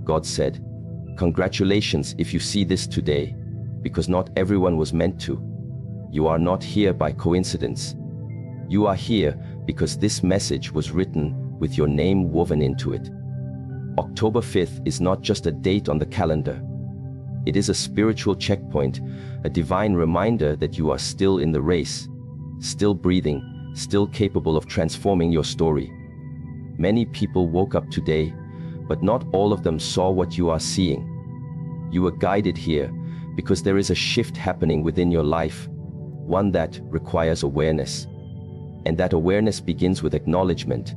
God said, "Congratulations if you see this today, because not everyone was meant to. You are not here by coincidence. You are here because this message was written with your name woven into it." October 5th is not just a date on the calendar. It is a spiritual checkpoint, a divine reminder that you are still in the race, still breathing, still capable of transforming your story. Many people woke up today, but not all of them saw what you are seeing. You were guided here because there is a shift happening within your life, one that requires awareness. And that awareness begins with acknowledgement.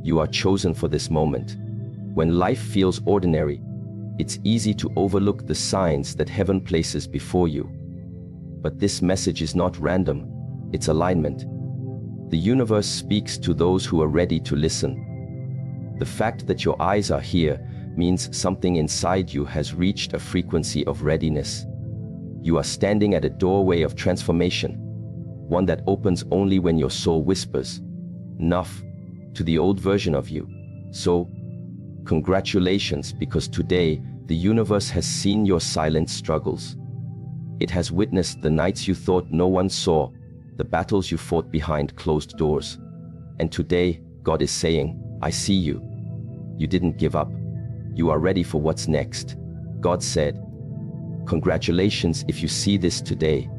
You are chosen for this moment. When life feels ordinary, it's easy to overlook the signs that heaven places before you. But this message is not random, it's alignment. The universe speaks to those who are ready to listen. The fact that your eyes are here means something inside you has reached a frequency of readiness. You are standing at a doorway of transformation, one that opens only when your soul whispers, "Enough," to the old version of you. So, congratulations, because today the universe has seen your silent struggles. It has witnessed the nights you thought no one saw, the battles you fought behind closed doors. And today, God is saying, "I see you. You didn't give up. You are ready for what's next." God said, "Congratulations if you see this today."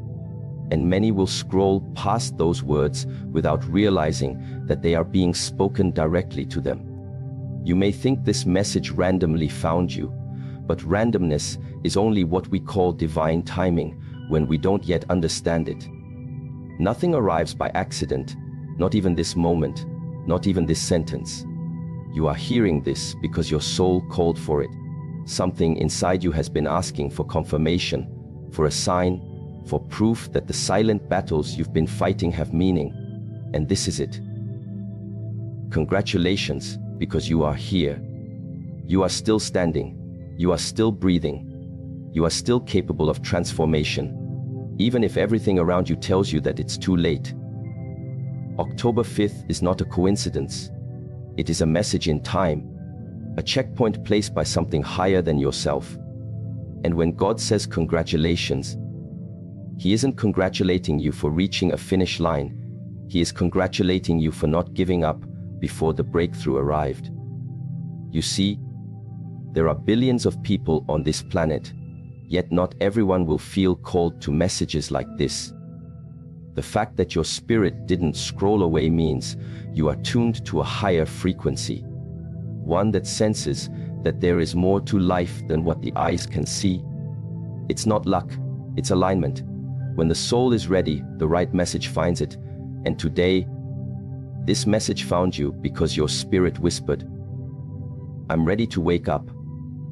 And many will scroll past those words without realizing that they are being spoken directly to them. You may think this message randomly found you, but randomness is only what we call divine timing when we don't yet understand it. Nothing arrives by accident, not even this moment, not even this sentence. You are hearing this because your soul called for it. Something inside you has been asking for confirmation, for a sign, for proof that the silent battles you've been fighting have meaning. And this is it. Congratulations, because you are here. You are still standing. You are still breathing. You are still capable of transformation, even if everything around you tells you that it's too late. October 5th is not a coincidence. It is a message in time, a checkpoint placed by something higher than yourself. And when God says congratulations, He isn't congratulating you for reaching a finish line. He is congratulating you for not giving up before the breakthrough arrived. You see, there are billions of people on this planet, yet not everyone will feel called to messages like this. The fact that your spirit didn't scroll away means you are tuned to a higher frequency, one that senses that there is more to life than what the eyes can see. It's not luck, it's alignment. When the soul is ready, the right message finds it. And today, this message found you because your spirit whispered, "I'm ready to wake up."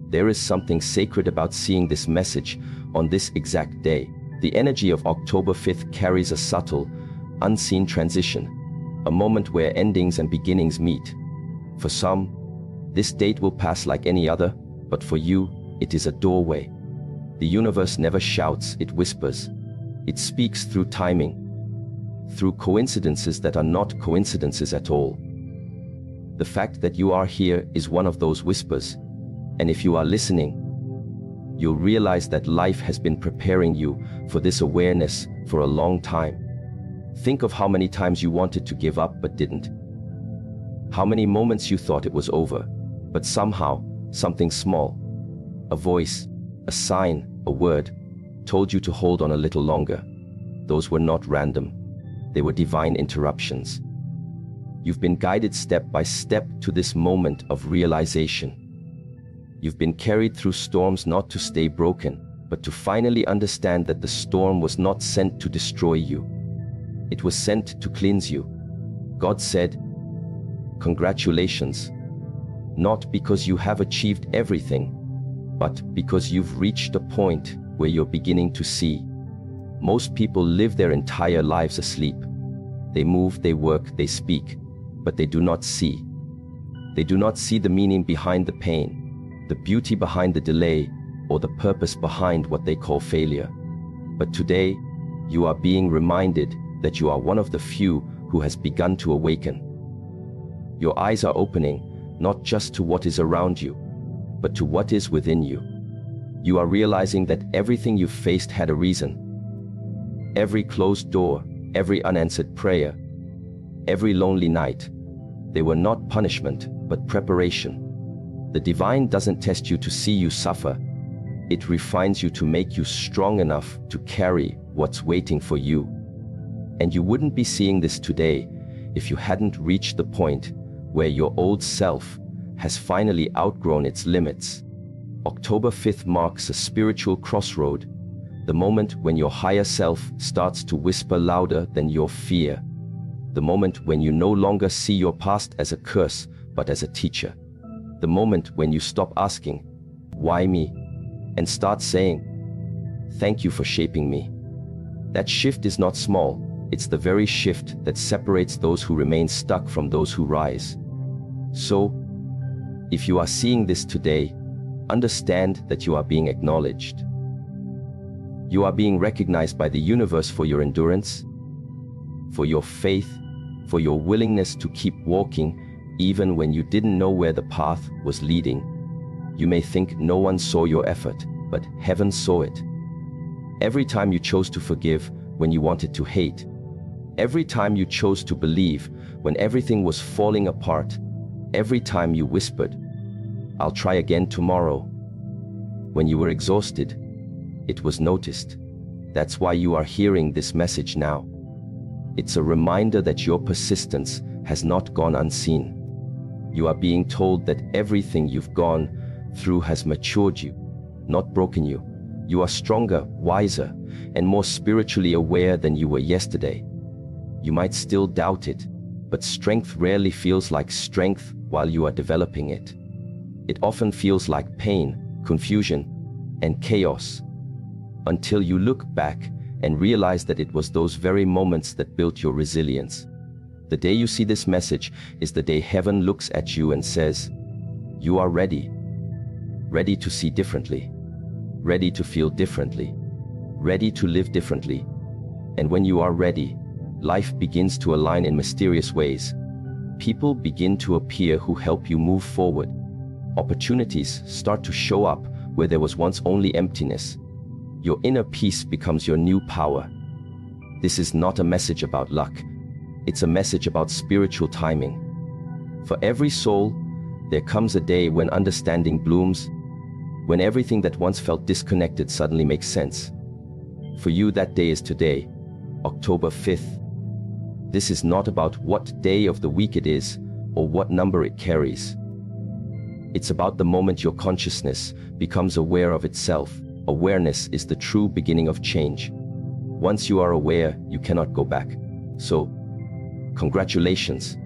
There is something sacred about seeing this message on this exact day. The energy of October 5th carries a subtle, unseen transition, a moment where endings and beginnings meet. For some, this date will pass like any other, but for you, it is a doorway. The universe never shouts, it whispers. It speaks through timing, through coincidences that are not coincidences at all. The fact that you are here is one of those whispers, and if you are listening, you'll realize that life has been preparing you for this awareness for a long time. Think of how many times you wanted to give up but didn't. How many moments you thought it was over, but somehow, something small, a voice, a sign, a word, told you to hold on a little longer. Those were not random. They were divine interruptions. You've been guided step by step to this moment of realization. You've been carried through storms not to stay broken, but to finally understand that the storm was not sent to destroy you. It was sent to cleanse you. God said, "Congratulations," not because you have achieved everything, but because you've reached a point where you're beginning to see. Most people live their entire lives asleep. They move, they work, they speak, but they do not see. They do not see the meaning behind the pain, the beauty behind the delay, or the purpose behind what they call failure. But today, you are being reminded that you are one of the few who has begun to awaken. Your eyes are opening, not just to what is around you, but to what is within you. You are realizing that everything you faced had a reason. Every closed door, every unanswered prayer, every lonely night, they were not punishment, but preparation. The divine doesn't test you to see you suffer. It refines you to make you strong enough to carry what's waiting for you. And you wouldn't be seeing this today if you hadn't reached the point where your old self has finally outgrown its limits. October 5th marks a spiritual crossroad, the moment when your higher self starts to whisper louder than your fear. The moment when you no longer see your past as a curse, but as a teacher. The moment when you stop asking, "Why me?" and start saying, "Thank you for shaping me." That shift is not small. It's the very shift that separates those who remain stuck from those who rise. So, if you are seeing this today, understand that you are being acknowledged. You are being recognized by the universe for your endurance, for your faith, for your willingness to keep walking even when you didn't know where the path was leading. You may think no one saw your effort, but heaven saw it. Every time you chose to forgive when you wanted to hate, every time you chose to believe when everything was falling apart, every time you whispered, "I'll try again tomorrow," when you were exhausted, it was noticed. That's why you are hearing this message now. It's a reminder that your persistence has not gone unseen. You are being told that everything you've gone through has matured you, not broken you. You are stronger, wiser, and more spiritually aware than you were yesterday. You might still doubt it, but strength rarely feels like strength while you are developing it. It often feels like pain, confusion, and chaos, until you look back and realize that it was those very moments that built your resilience. The day you see this message is the day heaven looks at you and says, "You are ready. Ready to see differently. Ready to feel differently. Ready to live differently." And when you are ready, life begins to align in mysterious ways. People begin to appear who help you move forward. Opportunities start to show up where there was once only emptiness. Your inner peace becomes your new power. This is not a message about luck. It's a message about spiritual timing. For every soul, there comes a day when understanding blooms, when everything that once felt disconnected suddenly makes sense. For you, that day is today, October 5th. This is not about what day of the week it is or what number it carries. It's about the moment your consciousness becomes aware of itself. Awareness is the true beginning of change. Once you are aware, you cannot go back. So, congratulations.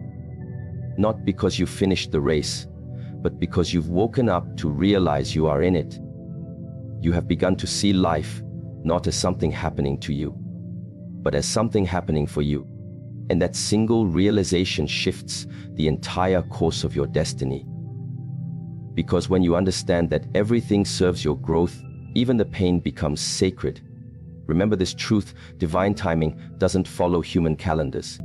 Not because you finished the race, but because you've woken up to realize you are in it. You have begun to see life not as something happening to you, but as something happening for you. And that single realization shifts the entire course of your destiny. Because when you understand that everything serves your growth, even the pain becomes sacred. Remember this truth: divine timing doesn't follow human calendars.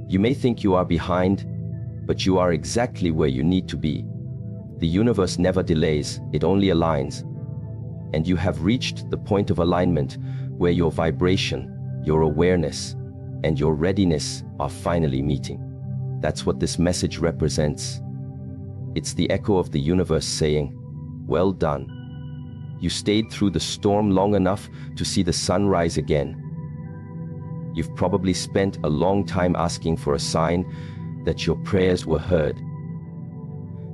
You may think you are behind, but you are exactly where you need to be. The universe never delays, it only aligns. And you have reached the point of alignment where your vibration, your awareness, and your readiness are finally meeting. That's what this message represents. It's the echo of the universe saying, "Well done. You stayed through the storm long enough to see the sun rise again." You've probably spent a long time asking for a sign that your prayers were heard.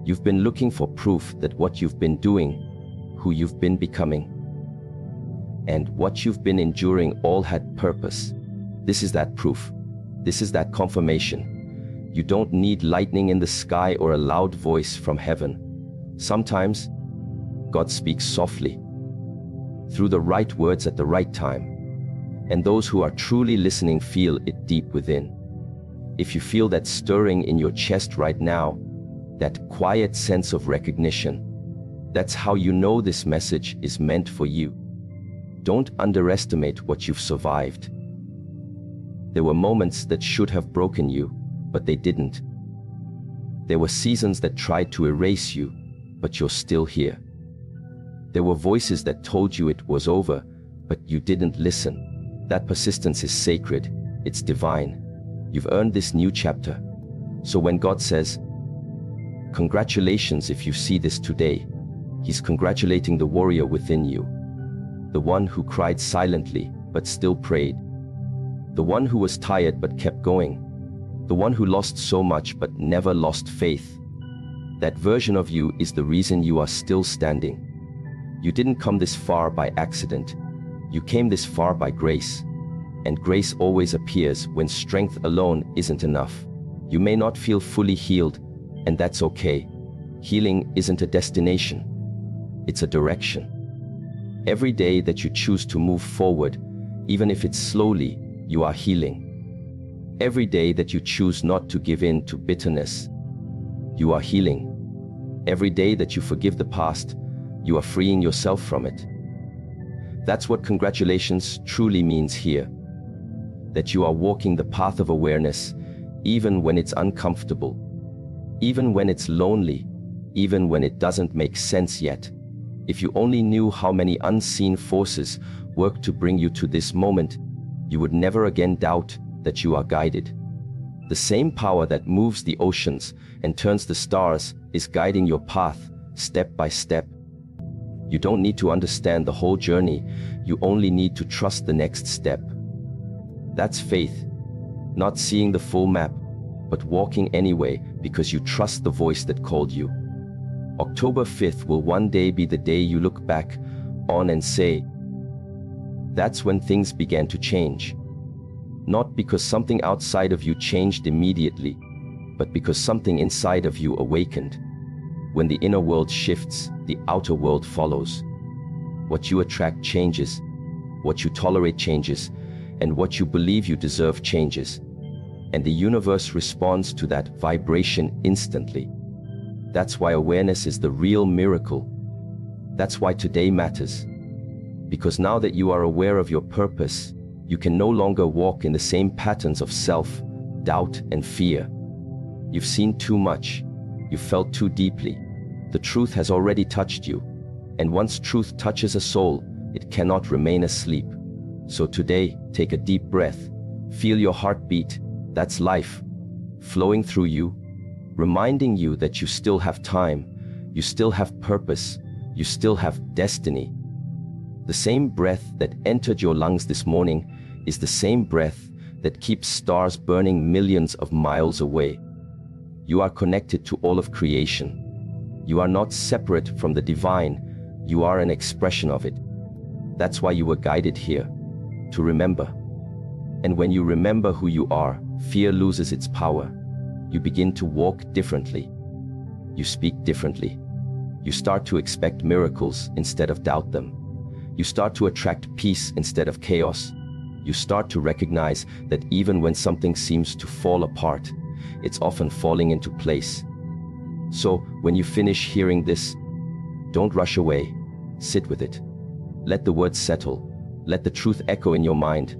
You've been looking for proof that what you've been doing, who you've been becoming, and what you've been enduring all had purpose. This is that proof. This is that confirmation. You don't need lightning in the sky or a loud voice from heaven. Sometimes, God speaks softly, through the right words at the right time. And those who are truly listening feel it deep within. If you feel that stirring in your chest right now, that quiet sense of recognition, that's how you know this message is meant for you. Don't underestimate what you've survived. There were moments that should have broken you, but they didn't. There were seasons that tried to erase you, but you're still here. There were voices that told you it was over, but you didn't listen. That persistence is sacred. It's divine. You've earned this new chapter. So when God says, "Congratulations if you see this today," He's congratulating the warrior within you. The one who cried silently but still prayed. The one who was tired but kept going. The one who lost so much but never lost faith. That version of you is the reason you are still standing. You didn't come this far by accident. You came this far by grace. And grace always appears when strength alone isn't enough. You may not feel fully healed, and that's okay. Healing isn't a destination. It's a direction. Every day that you choose to move forward, even if it's slowly, you are healing. Every day that you choose not to give in to bitterness, you are healing. Every day that you forgive the past, you are freeing yourself from it. That's what congratulations truly means here. That you are walking the path of awareness, even when it's uncomfortable, even when it's lonely, even when it doesn't make sense yet. If you only knew how many unseen forces work to bring you to this moment, you would never again doubt that you are guided. The same power that moves the oceans and turns the stars is guiding your path, step by step. You don't need to understand the whole journey, you only need to trust the next step. That's faith, not seeing the full map, but walking anyway because you trust the voice that called you. October 5th will one day be the day you look back on and say, "That's when things began to change." Not because something outside of you changed immediately, but because something inside of you awakened. When the inner world shifts, the outer world follows. What you attract changes, what you tolerate changes, and what you believe you deserve changes. And the universe responds to that vibration instantly. That's why awareness is the real miracle. That's why today matters. Because now that you are aware of your purpose, you can no longer walk in the same patterns of self, doubt, and fear. You've seen too much. You've felt too deeply. The truth has already touched you. And once truth touches a soul, it cannot remain asleep. So today, take a deep breath. Feel your heartbeat. That's life, flowing through you, reminding you that you still have time, you still have purpose, you still have destiny. The same breath that entered your lungs this morning is the same breath that keeps stars burning millions of miles away. You are connected to all of creation. You are not separate from the divine, you are an expression of it. That's why you were guided here, to remember. And when you remember who you are, fear loses its power. You begin to walk differently. You speak differently. You start to expect miracles instead of doubt them. You start to attract peace instead of chaos. You start to recognize that even when something seems to fall apart, it's often falling into place. So, when you finish hearing this, don't rush away. Sit with it. Let the words settle. Let the truth echo in your mind.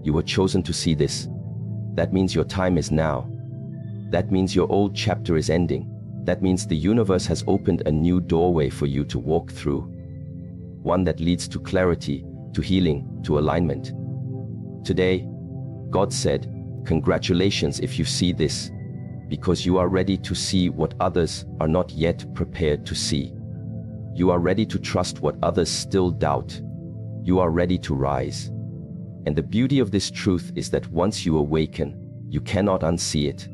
You were chosen to see this. That means your time is now. That means your old chapter is ending. That means the universe has opened a new doorway for you to walk through. One that leads to clarity, to healing, to alignment. Today, God said, "Congratulations if you see this, because you are ready to see what others are not yet prepared to see. You are ready to trust what others still doubt. You are ready to rise." And the beauty of this truth is that once you awaken, you cannot unsee it.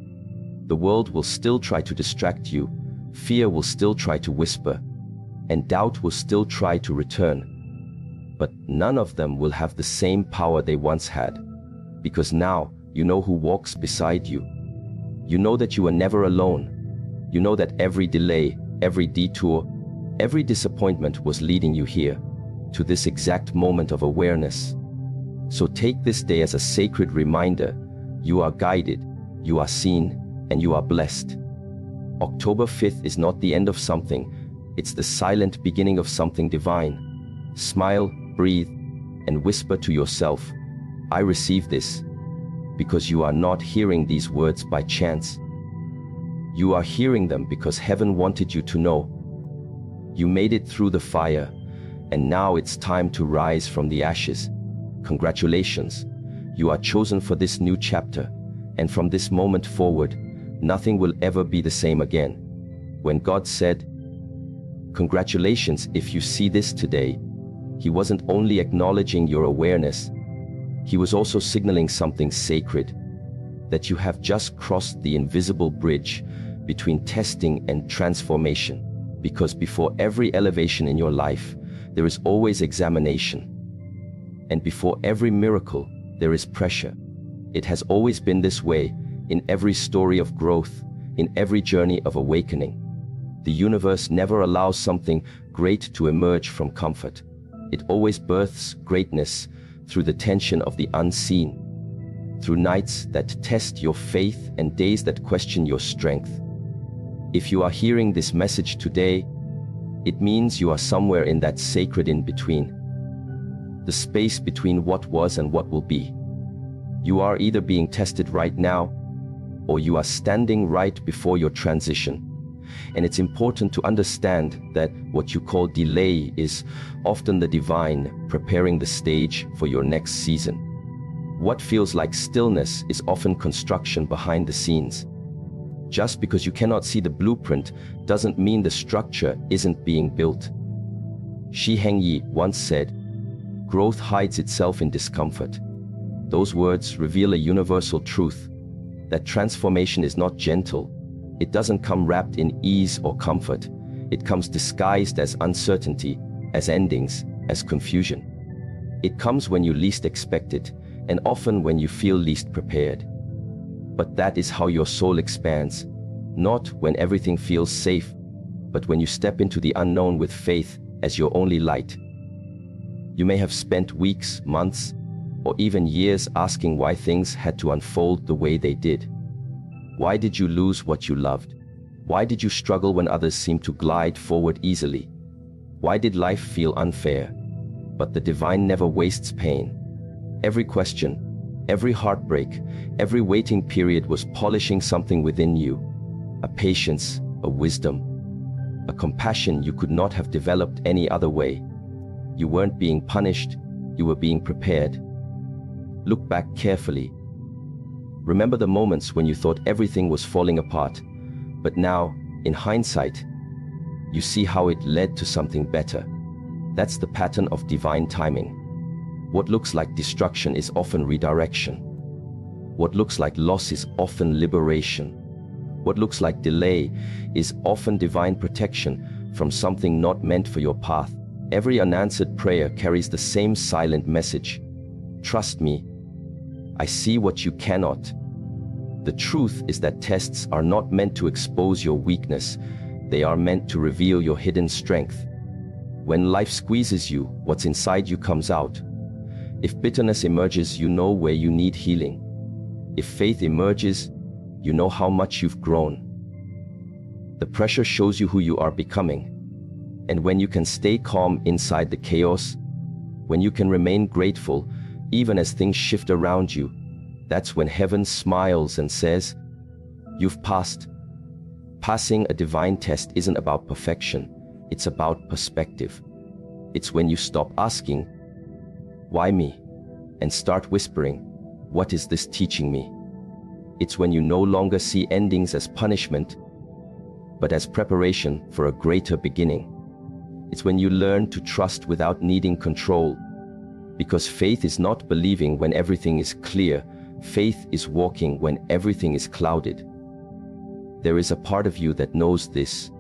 The world will still try to distract you, fear will still try to whisper, and doubt will still try to return. But none of them will have the same power they once had, because now you know who walks beside you. You know that you are never alone. You know that every delay, every detour, every disappointment was leading you here, to this exact moment of awareness. So take this day as a sacred reminder. You are guided, you are seen, and you are blessed. October 5th is not the end of something, it's the silent beginning of something divine. Smile, breathe, and whisper to yourself, "I receive this," because you are not hearing these words by chance. You are hearing them because heaven wanted you to know. You made it through the fire, and now it's time to rise from the ashes. Congratulations, you are chosen for this new chapter, and from this moment forward, nothing will ever be the same again. When God said, "Congratulations if you see this today," He wasn't only acknowledging your awareness, He was also signaling something sacred, that you have just crossed the invisible bridge between testing and transformation. Because before every elevation in your life, there is always examination. And before every miracle, there is pressure. It has always been this way in every story of growth, in every journey of awakening. The universe never allows something great to emerge from comfort. It always births greatness through the tension of the unseen, through nights that test your faith and days that question your strength. If you are hearing this message today, it means you are somewhere in that sacred in-between, the space between what was and what will be. You are either being tested right now, or you are standing right before your transition. And it's important to understand that what you call delay is often the divine preparing the stage for your next season. What feels like stillness is often construction behind the scenes. Just because you cannot see the blueprint doesn't mean the structure isn't being built. Shi Heng Yi once said, "Growth hides itself in discomfort." Those words reveal a universal truth, that transformation is not gentle. It doesn't come wrapped in ease or comfort. It comes disguised as uncertainty, as endings, as confusion. It comes when you least expect it, and often when you feel least prepared. But that is how your soul expands, not when everything feels safe, but when you step into the unknown with faith as your only light. You may have spent weeks, months, or even years asking why things had to unfold the way they did. Why did you lose what you loved? Why did you struggle when others seemed to glide forward easily? Why did life feel unfair? But the divine never wastes pain. Every question, every heartbreak, every waiting period was polishing something within you. A patience, a wisdom, a compassion you could not have developed any other way. You weren't being punished, you were being prepared. Look back carefully. Remember the moments when you thought everything was falling apart, but now, in hindsight, you see how it led to something better. That's the pattern of divine timing. What looks like destruction is often redirection. What looks like loss is often liberation. What looks like delay is often divine protection from something not meant for your path. Every unanswered prayer carries the same silent message. Trust me, I see what you cannot. The truth is that tests are not meant to expose your weakness. They are meant to reveal your hidden strength. When life squeezes you, what's inside you comes out. If bitterness emerges, you know where you need healing. If faith emerges, you know how much you've grown. The pressure shows you who you are becoming. And when you can stay calm inside the chaos, when you can remain grateful, even as things shift around you, that's when heaven smiles and says, "You've passed." Passing a divine test isn't about perfection, it's about perspective. It's when you stop asking, "Why me?" and start whispering, "What is this teaching me?" It's when you no longer see endings as punishment, but as preparation for a greater beginning. It's when you learn to trust without needing control. Because faith is not believing when everything is clear. Faith is walking when everything is clouded. There is a part of you that knows this.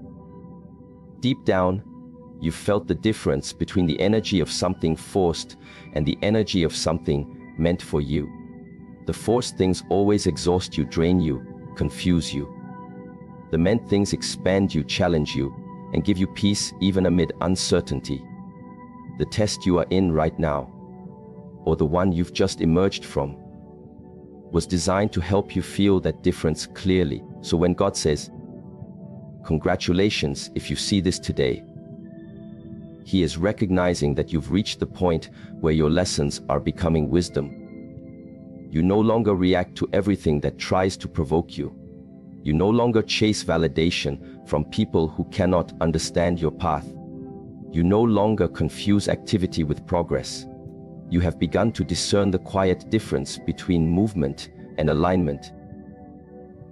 Deep down, you felt the difference between the energy of something forced and the energy of something meant for you. The forced things always exhaust you, drain you, confuse you. The meant things expand you, challenge you, and give you peace even amid uncertainty. The test you are in right now, or the one you've just emerged from, was designed to help you feel that difference clearly. So when God says, "Congratulations if you see this today," He is recognizing that you've reached the point where your lessons are becoming wisdom. You no longer react to everything that tries to provoke you. You no longer chase validation from people who cannot understand your path. You no longer confuse activity with progress. You have begun to discern the quiet difference between movement and alignment.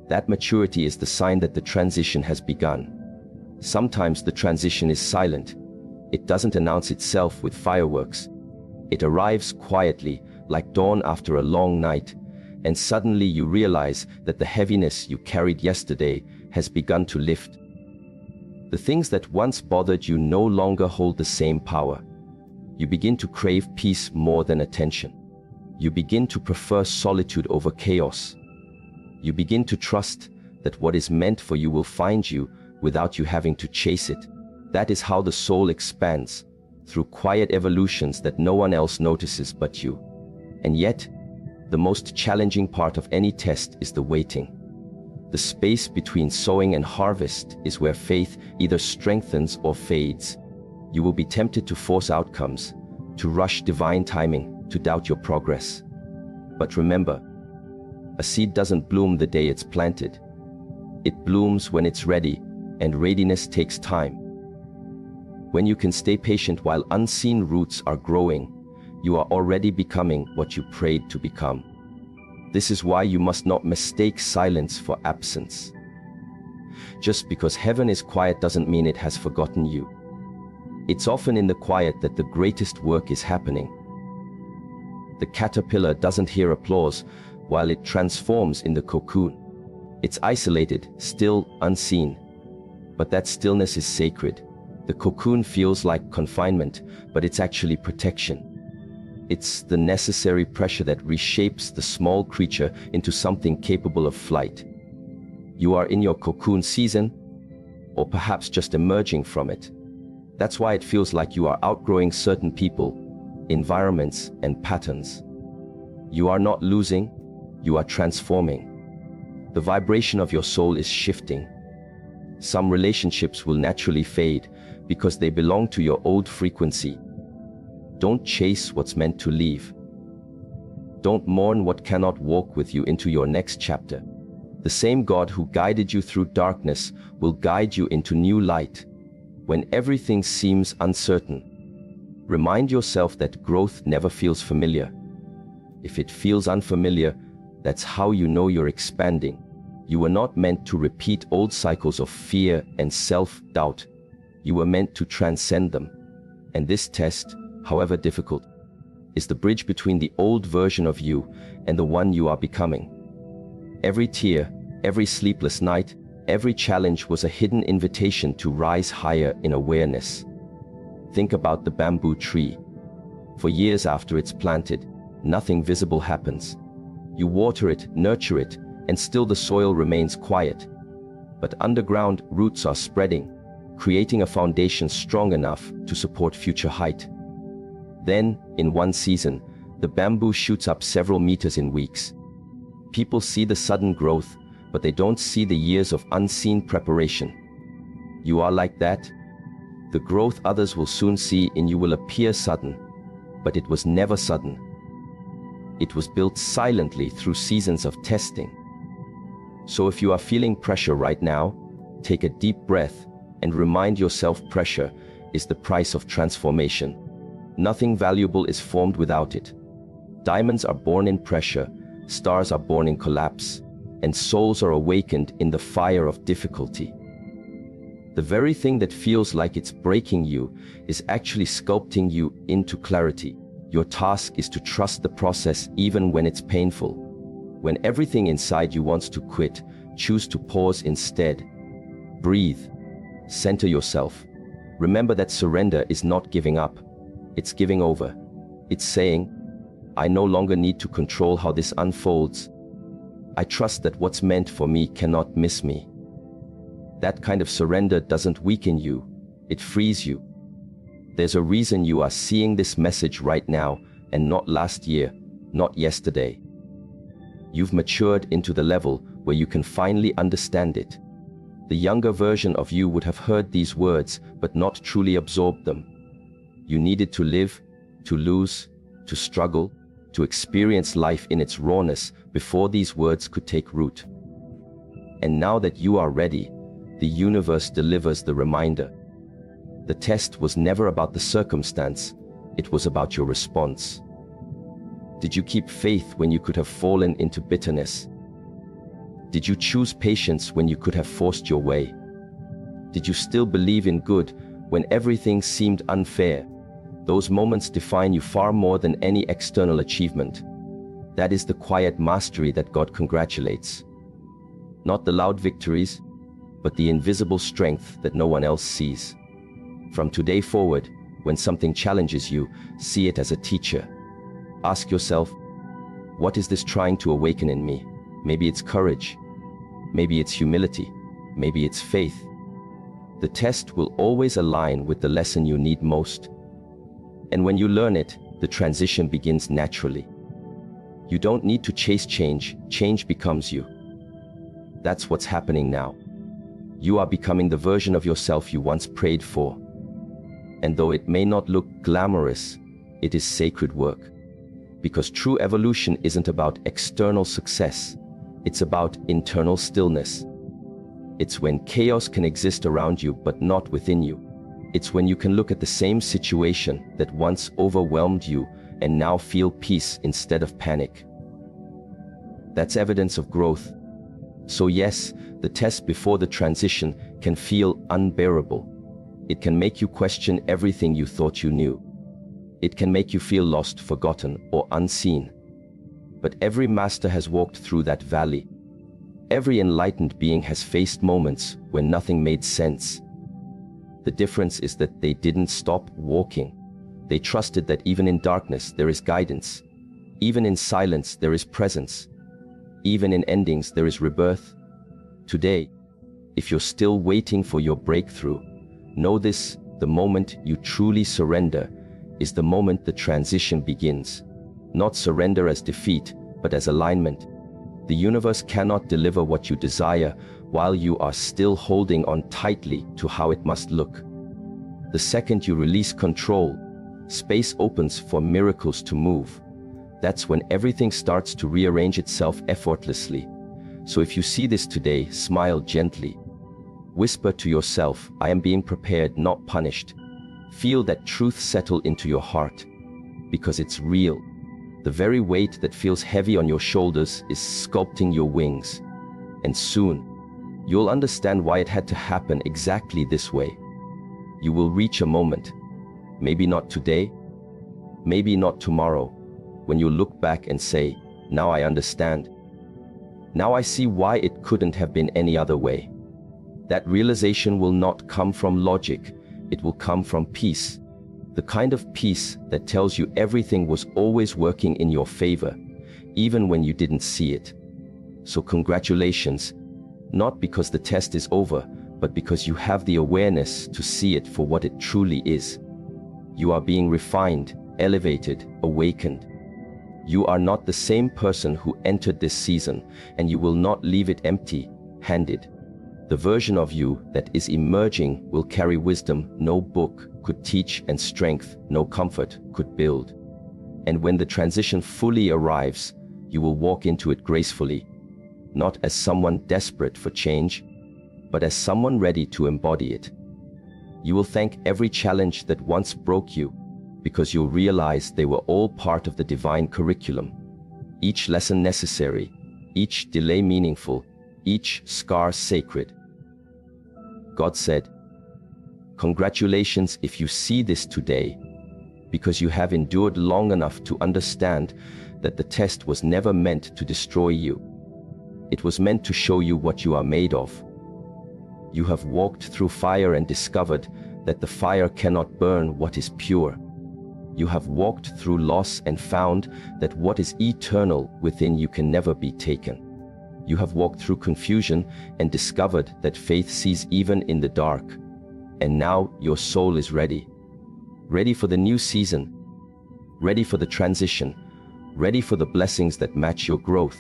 That maturity is the sign that the transition has begun. Sometimes the transition is silent. It doesn't announce itself with fireworks. It arrives quietly, like dawn after a long night, and suddenly you realize that the heaviness you carried yesterday has begun to lift. The things that once bothered you no longer hold the same power. You begin to crave peace more than attention. You begin to prefer solitude over chaos. You begin to trust that what is meant for you will find you without you having to chase it. That is how the soul expands, through quiet evolutions that no one else notices but you. And yet, the most challenging part of any test is the waiting. The space between sowing and harvest is where faith either strengthens or fades. You will be tempted to force outcomes, to rush divine timing, to doubt your progress. But remember, a seed doesn't bloom the day it's planted. It blooms when it's ready, and readiness takes time. When you can stay patient while unseen roots are growing, you are already becoming what you prayed to become. This is why you must not mistake silence for absence. Just because heaven is quiet doesn't mean it has forgotten you. It's often in the quiet that the greatest work is happening. The caterpillar doesn't hear applause while it transforms in the cocoon. It's isolated, still, unseen. But that stillness is sacred. The cocoon feels like confinement, but it's actually protection. It's the necessary pressure that reshapes the small creature into something capable of flight. You are in your cocoon season, or perhaps just emerging from it. That's why it feels like you are outgrowing certain people, environments, and patterns. You are not losing, you are transforming. The vibration of your soul is shifting. Some relationships will naturally fade because they belong to your old frequency. Don't chase what's meant to leave. Don't mourn what cannot walk with you into your next chapter. The same God who guided you through darkness will guide you into new light. When everything seems uncertain, remind yourself that growth never feels familiar. If it feels unfamiliar, that's how you know you're expanding. You were not meant to repeat old cycles of fear and self-doubt. You were meant to transcend them. And this test, however difficult, is the bridge between the old version of you and the one you are becoming. Every tear, every sleepless night, every challenge was a hidden invitation to rise higher in awareness. Think about the bamboo tree. For years after it's planted, nothing visible happens. You water it, nurture it, and still the soil remains quiet. But underground, roots are spreading, creating a foundation strong enough to support future height. Then, in one season, the bamboo shoots up several meters in weeks. People see the sudden growth, but they don't see the years of unseen preparation. You are like that. The growth others will soon see in you will appear sudden, but it was never sudden. It was built silently through seasons of testing. So if you are feeling pressure right now, take a deep breath and remind yourself pressure is the price of transformation. Nothing valuable is formed without it. Diamonds are born in pressure, stars are born in collapse, and souls are awakened in the fire of difficulty. The very thing that feels like it's breaking you is actually sculpting you into clarity. Your task is to trust the process even when it's painful. When everything inside you wants to quit, choose to pause instead. Breathe. Center yourself. Remember that surrender is not giving up. It's giving over. It's saying, I no longer need to control how this unfolds. I trust that what's meant for me cannot miss me. That kind of surrender doesn't weaken you. It frees you. There's a reason you are seeing this message right now and not last year, not yesterday. You've matured into the level where you can finally understand it. The younger version of you would have heard these words but not truly absorbed them. You needed to live, to lose, to struggle, to experience life in its rawness before these words could take root. And now that you are ready, the universe delivers the reminder. The test was never about the circumstance, it was about your response. Did you keep faith when you could have fallen into bitterness? Did you choose patience when you could have forced your way? Did you still believe in good when everything seemed unfair? Those moments define you far more than any external achievement. That is the quiet mastery that God congratulates. Not the loud victories, but the invisible strength that no one else sees. From today forward, when something challenges you, see it as a teacher. Ask yourself, what is this trying to awaken in me? Maybe it's courage. Maybe it's humility. Maybe it's faith. The test will always align with the lesson you need most. And when you learn it, the transition begins naturally. You don't need to chase change, change becomes you. That's what's happening now. You are becoming the version of yourself you once prayed for. And though it may not look glamorous, it is sacred work. Because true evolution isn't about external success, it's about internal stillness. It's when chaos can exist around you but not within you. It's when you can look at the same situation that once overwhelmed you and now feel peace instead of panic. That's evidence of growth. So yes, the test before the transition can feel unbearable. It can make you question everything you thought you knew. It can make you feel lost, forgotten, or unseen. But every master has walked through that valley. Every enlightened being has faced moments when nothing made sense. The difference is that they didn't stop walking. They trusted that even in darkness there is guidance. Even in silence there is presence. Even in endings there is rebirth. Today, if you're still waiting for your breakthrough, know this: the moment you truly surrender is the moment the transition begins. Not surrender as defeat, but as alignment. The universe cannot deliver what you desire while you are still holding on tightly to how it must look. The second you release control, space opens for miracles to move. That's when everything starts to rearrange itself effortlessly. So if you see this today, smile gently. Whisper to yourself, I am being prepared, not punished. Feel that truth settle into your heart, because it's real. The very weight that feels heavy on your shoulders is sculpting your wings. And soon, you'll understand why it had to happen exactly this way. You will reach a moment, maybe not today, maybe not tomorrow, when you look back and say, now I understand. Now I see why it couldn't have been any other way. That realization will not come from logic, it will come from peace. The kind of peace that tells you everything was always working in your favor, even when you didn't see it. So congratulations, not because the test is over, but because you have the awareness to see it for what it truly is. You are being refined, elevated, awakened. You are not the same person who entered this season, and you will not leave it empty-handed. The version of you that is emerging will carry wisdom no book could teach and strength no comfort could build. And when the transition fully arrives, you will walk into it gracefully, not as someone desperate for change, but as someone ready to embody it. You will thank every challenge that once broke you, because you'll realize they were all part of the divine curriculum. Each lesson necessary, each delay meaningful, each scar sacred. God said, congratulations if you see this today, because you have endured long enough to understand that the test was never meant to destroy you. It was meant to show you what you are made of. You have walked through fire and discovered that the fire cannot burn what is pure. You have walked through loss and found that what is eternal within you can never be taken. You have walked through confusion and discovered that faith sees even in the dark. And now your soul is ready. Ready for the new season. Ready for the transition. Ready for the blessings that match your growth.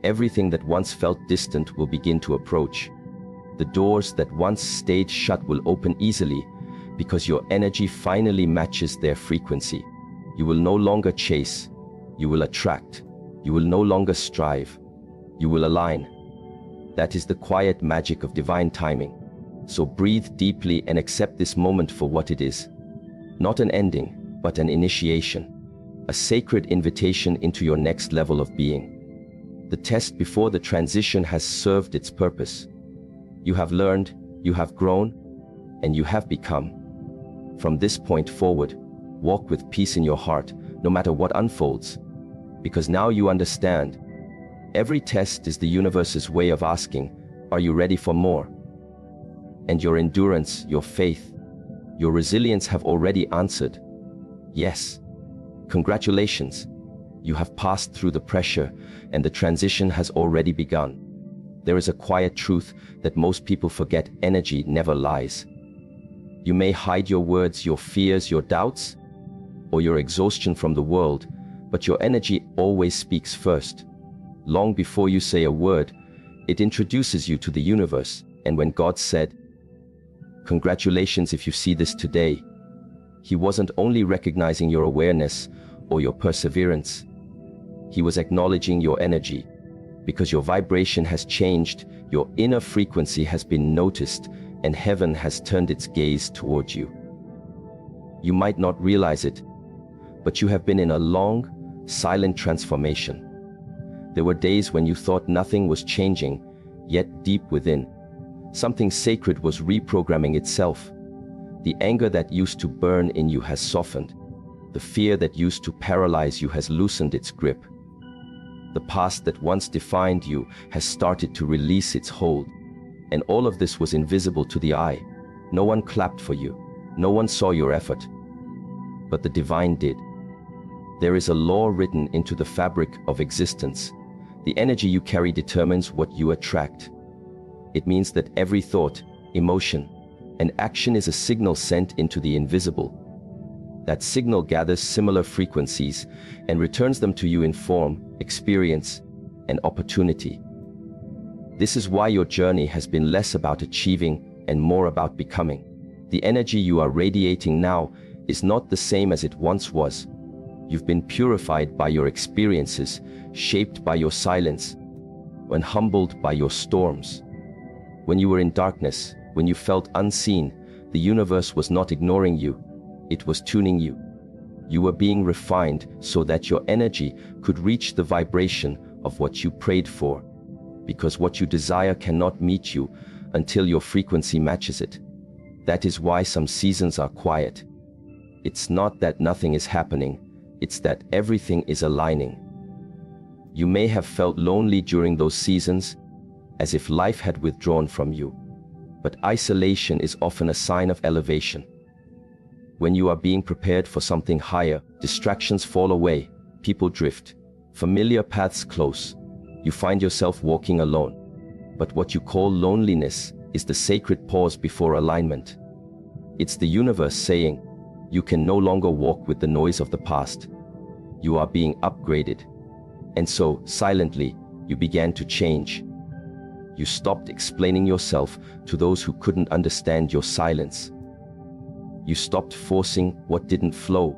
Everything that once felt distant will begin to approach. The doors that once stayed shut will open easily because your energy finally matches their frequency. You will no longer chase. You will attract. You will no longer strive. You will align. That is the quiet magic of divine timing. So breathe deeply and accept this moment for what it is. Not an ending, but an initiation. A sacred invitation into your next level of being. The test before the transition has served its purpose. You have learned, you have grown, and you have become. From this point forward, walk with peace in your heart, no matter what unfolds. Because now you understand. Every test is the universe's way of asking, are you ready for more? And your endurance, your faith, your resilience have already answered, yes. Congratulations. You have passed through the pressure, and the transition has already begun. There is a quiet truth that most people forget: energy never lies. You may hide your words, your fears, your doubts, or your exhaustion from the world, but your energy always speaks first. Long before you say a word, it introduces you to the universe. And when God said, "Congratulations if you see this today," He wasn't only recognizing your awareness or your perseverance. He was acknowledging your energy, because your vibration has changed, your inner frequency has been noticed, and heaven has turned its gaze toward you. You might not realize it, but you have been in a long, silent transformation. There were days when you thought nothing was changing, yet deep within, something sacred was reprogramming itself. The anger that used to burn in you has softened. The fear that used to paralyze you has loosened its grip. The past that once defined you has started to release its hold. And all of this was invisible to the eye. No one clapped for you. No one saw your effort. But the divine did. There is a law written into the fabric of existence. The energy you carry determines what you attract. It means that every thought, emotion, and action is a signal sent into the invisible. That signal gathers similar frequencies and returns them to you in form, experience, and opportunity. This is why your journey has been less about achieving and more about becoming. The energy you are radiating now is not the same as it once was. You've been purified by your experiences, shaped by your silence, and humbled by your storms. When you were in darkness, when you felt unseen, the universe was not ignoring you, it was tuning you. You were being refined so that your energy could reach the vibration of what you prayed for. Because what you desire cannot meet you until your frequency matches it. That is why some seasons are quiet. It's not that nothing is happening, it's that everything is aligning. You may have felt lonely during those seasons, as if life had withdrawn from you. But isolation is often a sign of elevation. When you are being prepared for something higher, distractions fall away, people drift, familiar paths close. You find yourself walking alone. But what you call loneliness is the sacred pause before alignment. It's the universe saying, you can no longer walk with the noise of the past. You are being upgraded. And so, silently, you began to change. You stopped explaining yourself to those who couldn't understand your silence. You stopped forcing what didn't flow.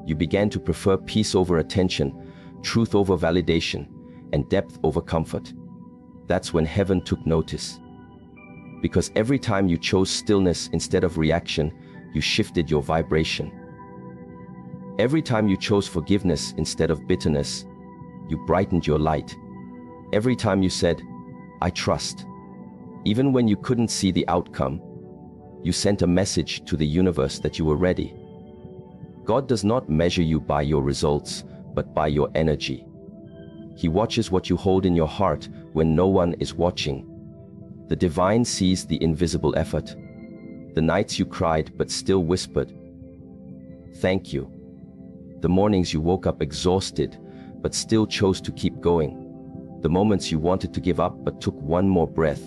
You began to prefer peace over attention, truth over validation, and depth over comfort. That's when heaven took notice. Because every time you chose stillness instead of reaction, you shifted your vibration. Every time you chose forgiveness instead of bitterness, you brightened your light. Every time you said, I trust, even when you couldn't see the outcome, you sent a message to the universe that you were ready. God does not measure you by your results, but by your energy. He watches what you hold in your heart when no one is watching. The divine sees the invisible effort. The nights you cried but still whispered, thank you. The mornings you woke up exhausted but still chose to keep going. The moments you wanted to give up but took one more breath,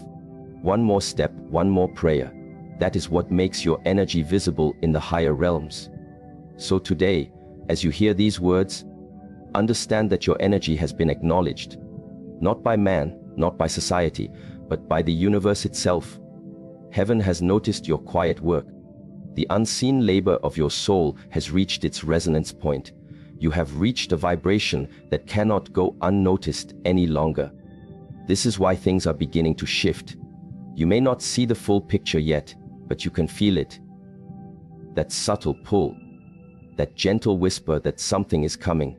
one more step, one more prayer. That is what makes your energy visible in the higher realms. So today, as you hear these words, understand that your energy has been acknowledged, not by man, not by society, but by the universe itself. Heaven has noticed your quiet work. The unseen labor of your soul has reached its resonance point. You have reached a vibration that cannot go unnoticed any longer. This is why things are beginning to shift. You may not see the full picture yet, but you can feel it. That subtle pull, that gentle whisper that something is coming.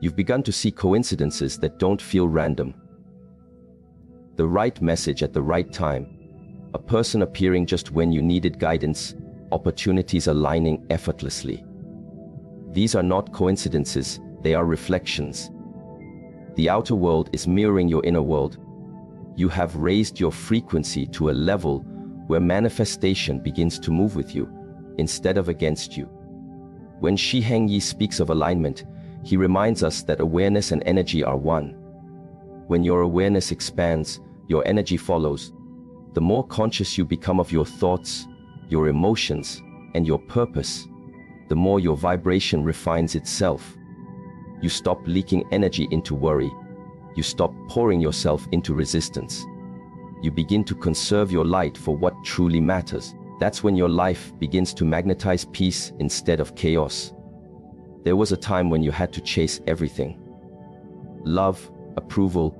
You've begun to see coincidences that don't feel random. The right message at the right time, a person appearing just when you needed guidance, opportunities aligning effortlessly. These are not coincidences, they are reflections. The outer world is mirroring your inner world. You have raised your frequency to a level where manifestation begins to move with you, instead of against you. When Shi Heng Yi speaks of alignment, he reminds us that awareness and energy are one. When your awareness expands, your energy follows. The more conscious you become of your thoughts, your emotions, and your purpose, the more your vibration refines itself. You stop leaking energy into worry. You stop pouring yourself into resistance. You begin to conserve your light for what truly matters. That's when your life begins to magnetize peace instead of chaos. There was a time when you had to chase everything. Love, approval,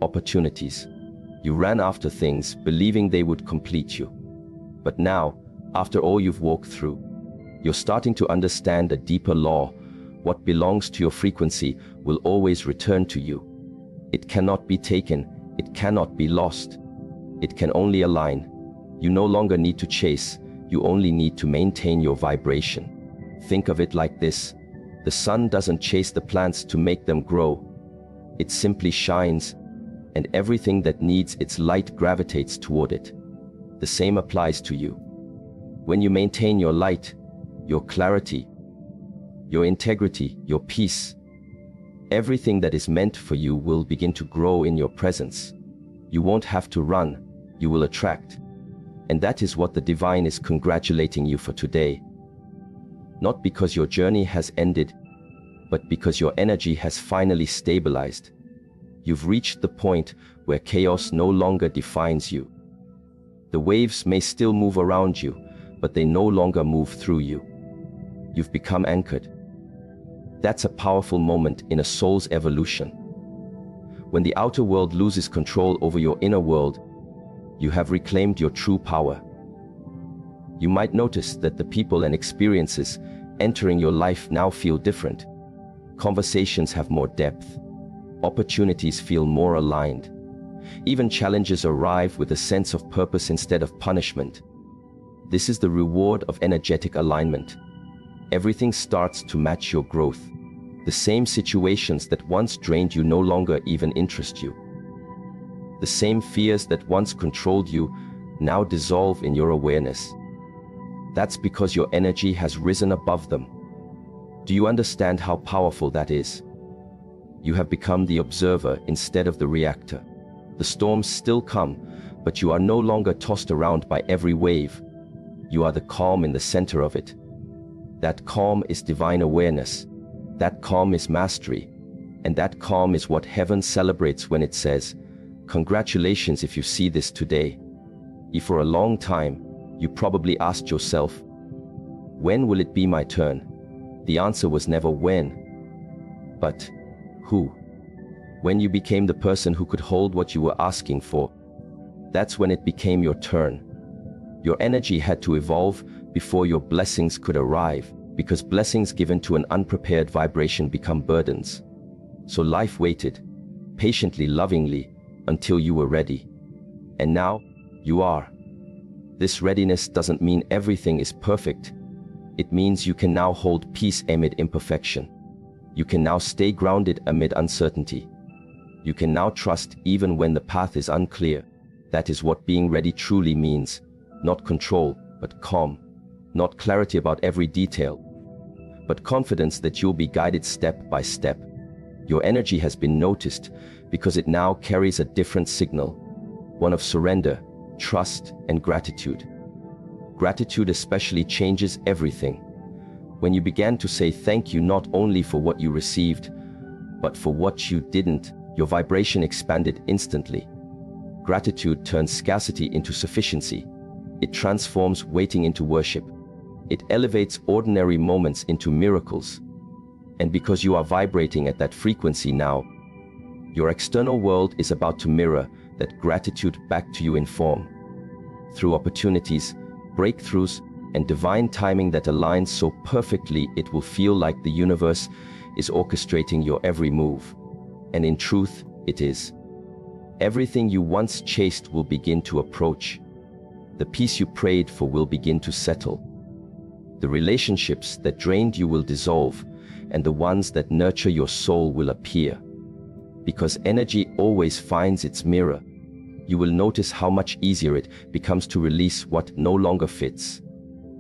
opportunities. You ran after things, believing they would complete you. But now, after all you've walked through, you're starting to understand a deeper law. What belongs to your frequency will always return to you. It cannot be taken, it cannot be lost. It can only align. You no longer need to chase, you only need to maintain your vibration. Think of it like this: the sun doesn't chase the plants to make them grow. It simply shines, and everything that needs its light gravitates toward it. The same applies to you. When you maintain your light, your clarity, your integrity, your peace, everything that is meant for you will begin to grow in your presence. You won't have to run, you will attract. And that is what the divine is congratulating you for today. Not because your journey has ended, but because your energy has finally stabilized. You've reached the point where chaos no longer defines you. The waves may still move around you, but they no longer move through you. You've become anchored. That's a powerful moment in a soul's evolution. When the outer world loses control over your inner world, you have reclaimed your true power. You might notice that the people and experiences entering your life now feel different. Conversations have more depth. Opportunities feel more aligned. Even challenges arrive with a sense of purpose instead of punishment. This is the reward of energetic alignment. Everything starts to match your growth. The same situations that once drained you no longer even interest you. The same fears that once controlled you now dissolve in your awareness. That's because your energy has risen above them. Do you understand how powerful that is? You have become the observer instead of the reactor. The storms still come, but you are no longer tossed around by every wave. You are the calm in the center of it. That calm is divine awareness. That calm is mastery. And that calm is what heaven celebrates when it says, "Congratulations if you see this today." If for a long time, you probably asked yourself, "When will it be my turn?" The answer was never when, but who. When you became the person who could hold what you were asking for, that's when it became your turn. Your energy had to evolve before your blessings could arrive, because blessings given to an unprepared vibration become burdens. So life waited, patiently, lovingly, until you were ready. And now, you are. This readiness doesn't mean everything is perfect. It means you can now hold peace amid imperfection. You can now stay grounded amid uncertainty. You can now trust even when the path is unclear. That is what being ready truly means. Not control, but calm. Not clarity about every detail, but confidence that you'll be guided step by step. Your energy has been noticed because it now carries a different signal, one of surrender, trust, and gratitude. Gratitude especially changes everything. When you began to say thank you not only for what you received, but for what you didn't, your vibration expanded instantly. Gratitude turns scarcity into sufficiency. It transforms waiting into worship. It elevates ordinary moments into miracles. And because you are vibrating at that frequency now, your external world is about to mirror that gratitude back to you in form. Through opportunities, breakthroughs, and divine timing that aligns so perfectly it will feel like the universe is orchestrating your every move. And in truth, it is. Everything you once chased will begin to approach. The peace you prayed for will begin to settle. The relationships that drained you will dissolve, and the ones that nurture your soul will appear. Because energy always finds its mirror, you will notice how much easier it becomes to release what no longer fits.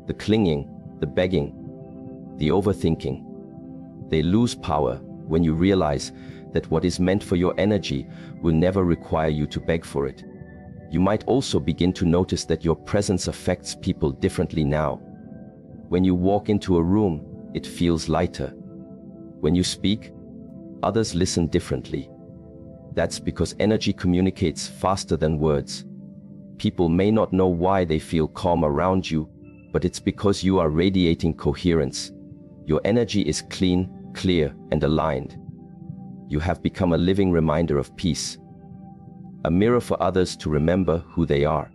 The clinging, the begging, the overthinking. They lose power when you realize that what is meant for your energy will never require you to beg for it. You might also begin to notice that your presence affects people differently now. When you walk into a room, it feels lighter. When you speak, others listen differently. That's because energy communicates faster than words. People may not know why they feel calm around you, but it's because you are radiating coherence. Your energy is clean, clear, and aligned. You have become a living reminder of peace, a mirror for others to remember who they are.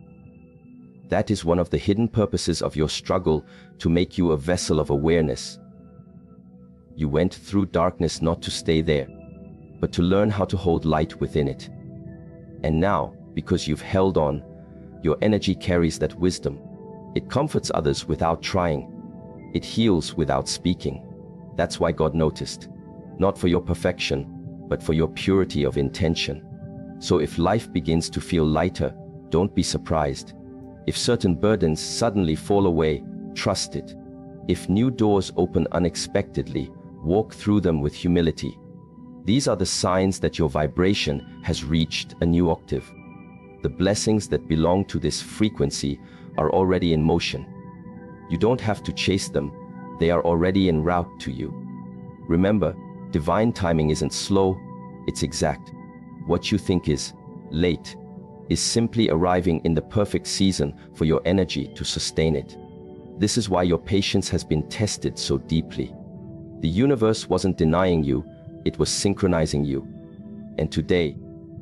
That is one of the hidden purposes of your struggle, to make you a vessel of awareness. You went through darkness not to stay there, but to learn how to hold light within it. And now, because you've held on, your energy carries that wisdom. It comforts others without trying. It heals without speaking. That's why God noticed. Not for your perfection, but for your purity of intention. So if life begins to feel lighter, don't be surprised. If certain burdens suddenly fall away, trust it. If new doors open unexpectedly, walk through them with humility. These are the signs that your vibration has reached a new octave. The blessings that belong to this frequency are already in motion. You don't have to chase them, they are already en route to you. Remember, divine timing isn't slow, it's exact. What you think is late is simply arriving in the perfect season for your energy to sustain it. This is why your patience has been tested so deeply. The universe wasn't denying you, it was synchronizing you. And today,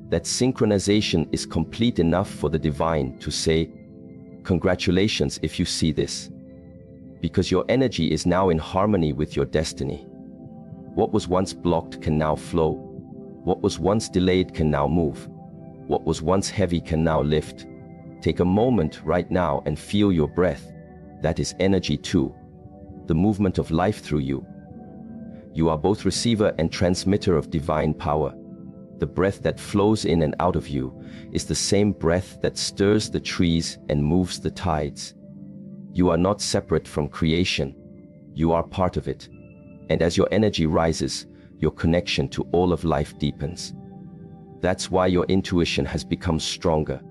that synchronization is complete enough for the divine to say, congratulations if you see this. Because your energy is now in harmony with your destiny. What was once blocked can now flow. What was once delayed can now move. What was once heavy can now lift. Take a moment right now and feel your breath. That is energy too. The movement of life through you. You are both receiver and transmitter of divine power. The breath that flows in and out of you is the same breath that stirs the trees and moves the tides. You are not separate from creation. You are part of it. And as your energy rises, your connection to all of life deepens. That's why your intuition has become stronger.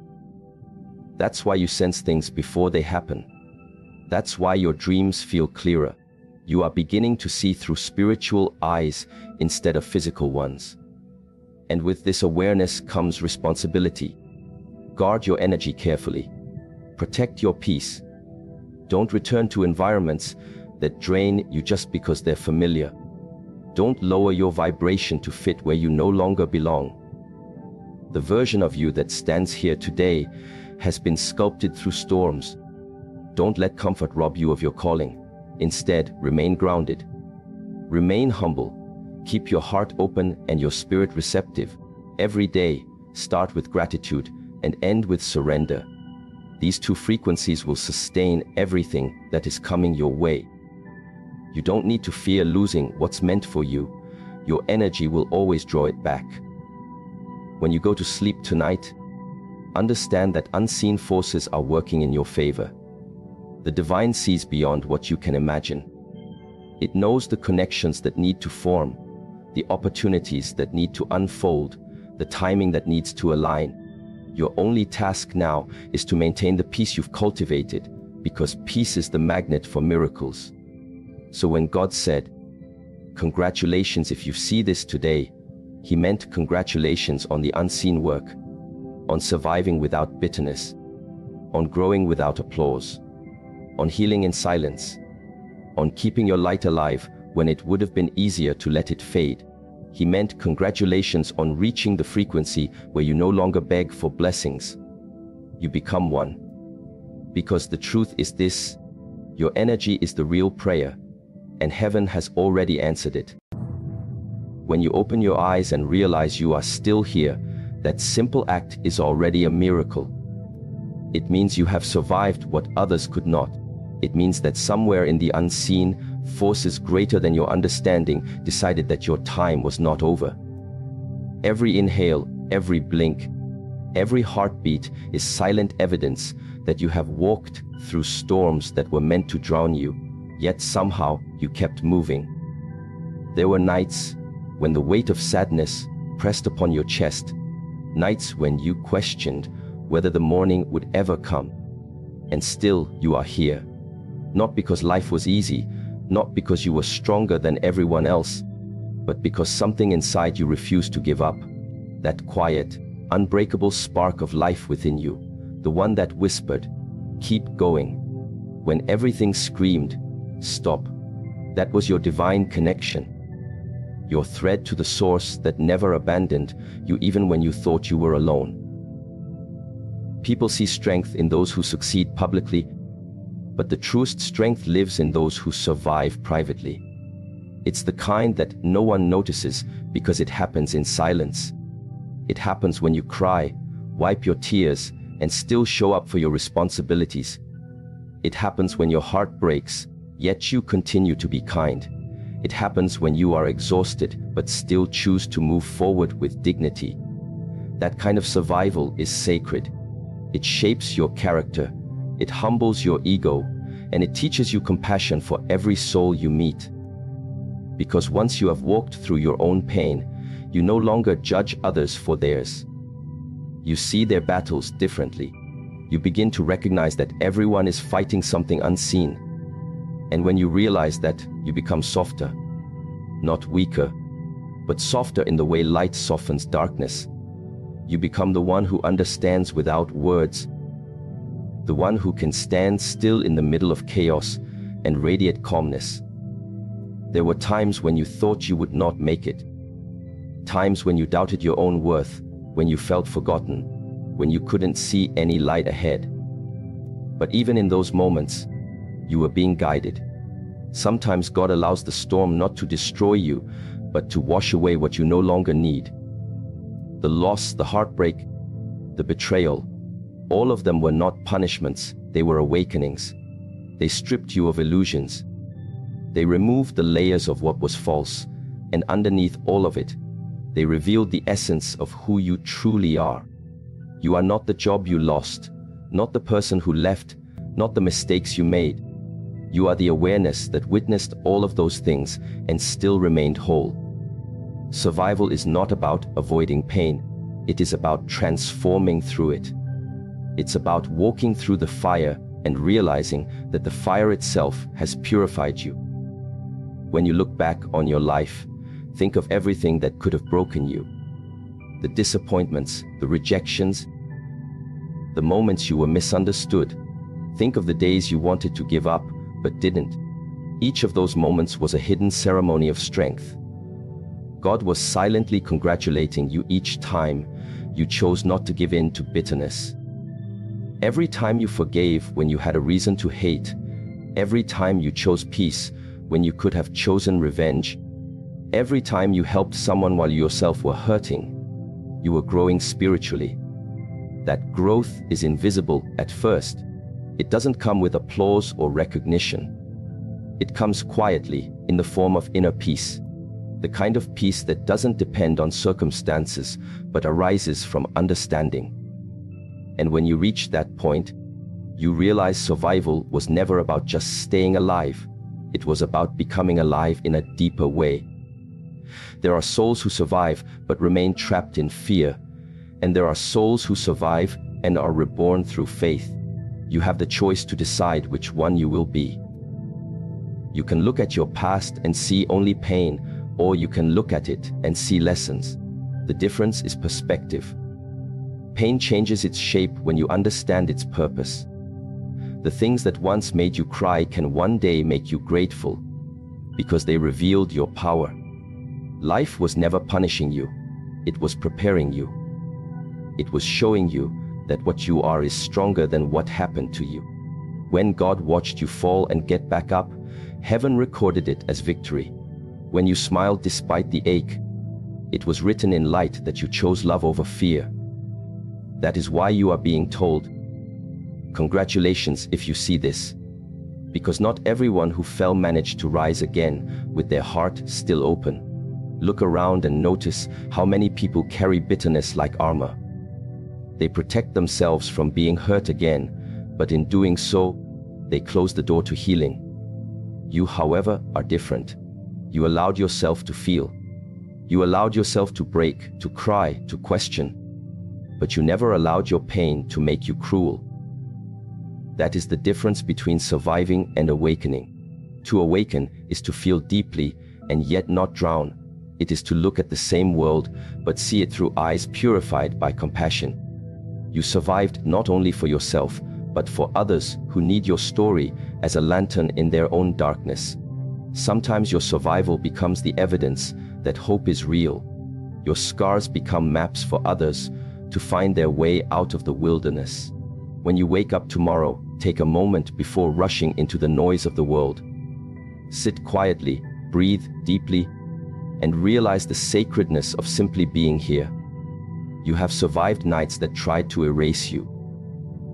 That's why you sense things before they happen. That's why your dreams feel clearer. You are beginning to see through spiritual eyes instead of physical ones. And with this awareness comes responsibility. Guard your energy carefully. Protect your peace. Don't return to environments that drain you just because they're familiar. Don't lower your vibration to fit where you no longer belong. The version of you that stands here today has been sculpted through storms. Don't let comfort rob you of your calling. Instead, remain grounded. Remain humble. Keep your heart open and your spirit receptive. Every day, start with gratitude and end with surrender. These two frequencies will sustain everything that is coming your way. You don't need to fear losing what's meant for you. Your energy will always draw it back. When you go to sleep tonight, understand that unseen forces are working in your favor. The divine sees beyond what you can imagine. It knows the connections that need to form, the opportunities that need to unfold, the timing that needs to align. Your only task now is to maintain the peace you've cultivated, because peace is the magnet for miracles. So when God said, congratulations if you see this today, He meant congratulations on the unseen work, on surviving without bitterness, on growing without applause, on healing in silence, on keeping your light alive when it would have been easier to let it fade. He meant congratulations on reaching the frequency where you no longer beg for blessings. You become one. Because the truth is this: your energy is the real prayer, and heaven has already answered it. When you open your eyes and realize you are still here, that simple act is already a miracle. It means you have survived what others could not. It means that somewhere in the unseen, forces greater than your understanding decided that your time was not over. Every inhale, every blink, every heartbeat is silent evidence that you have walked through storms that were meant to drown you, yet somehow you kept moving. There were nights when the weight of sadness pressed upon your chest, nights when you questioned whether the morning would ever come. And still you are here. Not because life was easy, not because you were stronger than everyone else, but because something inside you refused to give up. That quiet, unbreakable spark of life within you, the one that whispered, "Keep going," when everything screamed, "Stop." That was your divine connection. Your thread to the source that never abandoned you even when you thought you were alone. People see strength in those who succeed publicly, but the truest strength lives in those who survive privately. It's the kind that no one notices because it happens in silence. It happens when you cry, wipe your tears, and still show up for your responsibilities. It happens when your heart breaks, yet you continue to be kind. It happens when you are exhausted but still choose to move forward with dignity. That kind of survival is sacred. It shapes your character, it humbles your ego, and it teaches you compassion for every soul you meet. Because once you have walked through your own pain, you no longer judge others for theirs. You see their battles differently. You begin to recognize that everyone is fighting something unseen. And when you realize that, you become softer. Not weaker, but softer in the way light softens darkness. You become the one who understands without words, the one who can stand still in the middle of chaos and radiate calmness. There were times when you thought you would not make it. Times when you doubted your own worth, when you felt forgotten, when you couldn't see any light ahead. But even in those moments, you were being guided. Sometimes God allows the storm not to destroy you, but to wash away what you no longer need. The loss, the heartbreak, the betrayal, all of them were not punishments, they were awakenings. They stripped you of illusions. They removed the layers of what was false, and underneath all of it, they revealed the essence of who you truly are. You are not the job you lost, not the person who left, not the mistakes you made. You are the awareness that witnessed all of those things and still remained whole. Survival is not about avoiding pain. It is about transforming through it. It's about walking through the fire and realizing that the fire itself has purified you. When you look back on your life, think of everything that could have broken you. The disappointments, the rejections, the moments you were misunderstood. Think of the days you wanted to give up but didn't. Each of those moments was a hidden ceremony of strength. God was silently congratulating you each time you chose not to give in to bitterness. Every time you forgave when you had a reason to hate, every time you chose peace when you could have chosen revenge, every time you helped someone while you yourself were hurting, you were growing spiritually. That growth is invisible at first. It doesn't come with applause or recognition. It comes quietly in the form of inner peace. The kind of peace that doesn't depend on circumstances, but arises from understanding. And when you reach that point, you realize survival was never about just staying alive. It was about becoming alive in a deeper way. There are souls who survive but remain trapped in fear, and there are souls who survive and are reborn through faith. You have the choice to decide which one you will be. You can look at your past and see only pain, or you can look at it and see lessons. The difference is perspective. Pain changes its shape when you understand its purpose. The things that once made you cry can one day make you grateful, because they revealed your power. Life was never punishing you. It was preparing you. It was showing you that what you are is stronger than what happened to you. When God watched you fall and get back up, heaven recorded it as victory. When you smiled despite the ache, it was written in light that you chose love over fear. That is why you are being told, congratulations if you see this. Because not everyone who fell managed to rise again with their heart still open. Look around and notice how many people carry bitterness like armor. They protect themselves from being hurt again, but in doing so, they close the door to healing. You, however, are different. You allowed yourself to feel. You allowed yourself to break, to cry, to question. But you never allowed your pain to make you cruel. That is the difference between surviving and awakening. To awaken is to feel deeply and yet not drown. It is to look at the same world, but see it through eyes purified by compassion. You survived not only for yourself, but for others who need your story as a lantern in their own darkness. Sometimes your survival becomes the evidence that hope is real. Your scars become maps for others to find their way out of the wilderness. When you wake up tomorrow, take a moment before rushing into the noise of the world. Sit quietly, breathe deeply, and realize the sacredness of simply being here. You have survived nights that tried to erase you.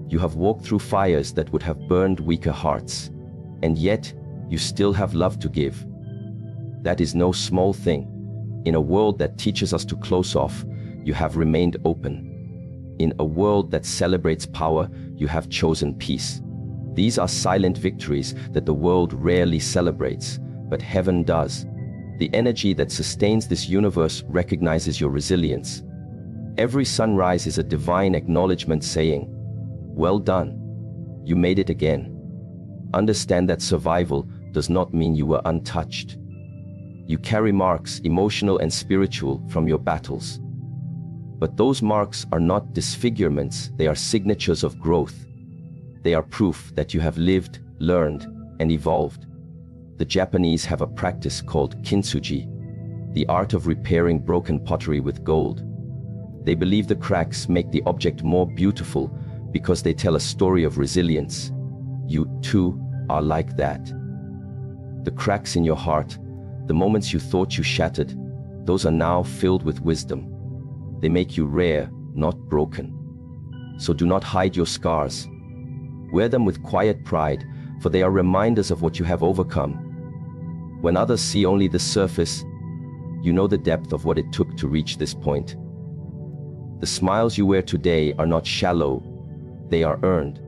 You have walked through fires that would have burned weaker hearts, and yet you still have love to give. That is no small thing. In a world that teaches us to close off, you have remained open. In a world that celebrates power, you have chosen peace. These are silent victories that the world rarely celebrates, but heaven does. The energy that sustains this universe recognizes your resilience. Every sunrise is a divine acknowledgement saying, well done. You made it again. Understand that survival does not mean you were untouched. You carry marks, emotional and spiritual, from your battles. But those marks are not disfigurements, they are signatures of growth. They are proof that you have lived, learned, and evolved. The Japanese have a practice called kintsugi, the art of repairing broken pottery with gold. They believe the cracks make the object more beautiful because they tell a story of resilience. You, too, are like that. The cracks in your heart, the moments you thought you shattered, those are now filled with wisdom. They make you rare, not broken. So do not hide your scars. Wear them with quiet pride, for they are reminders of what you have overcome. When others see only the surface, you know the depth of what it took to reach this point. The smiles you wear today are not shallow, they are earned.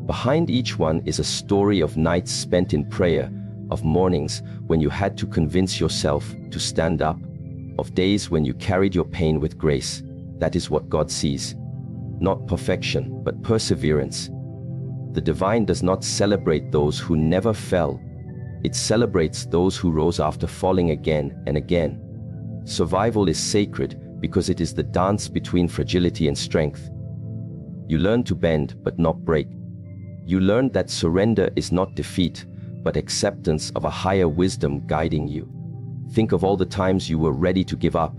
Behind each one is a story of nights spent in prayer, of mornings when you had to convince yourself to stand up, of days when you carried your pain with grace. That is what God sees. Not perfection, but perseverance. The divine does not celebrate those who never fell. It celebrates those who rose after falling again and again. Survival is sacred because it is the dance between fragility and strength. You learn to bend but not break. You learn that surrender is not defeat, but acceptance of a higher wisdom guiding you. Think of all the times you were ready to give up,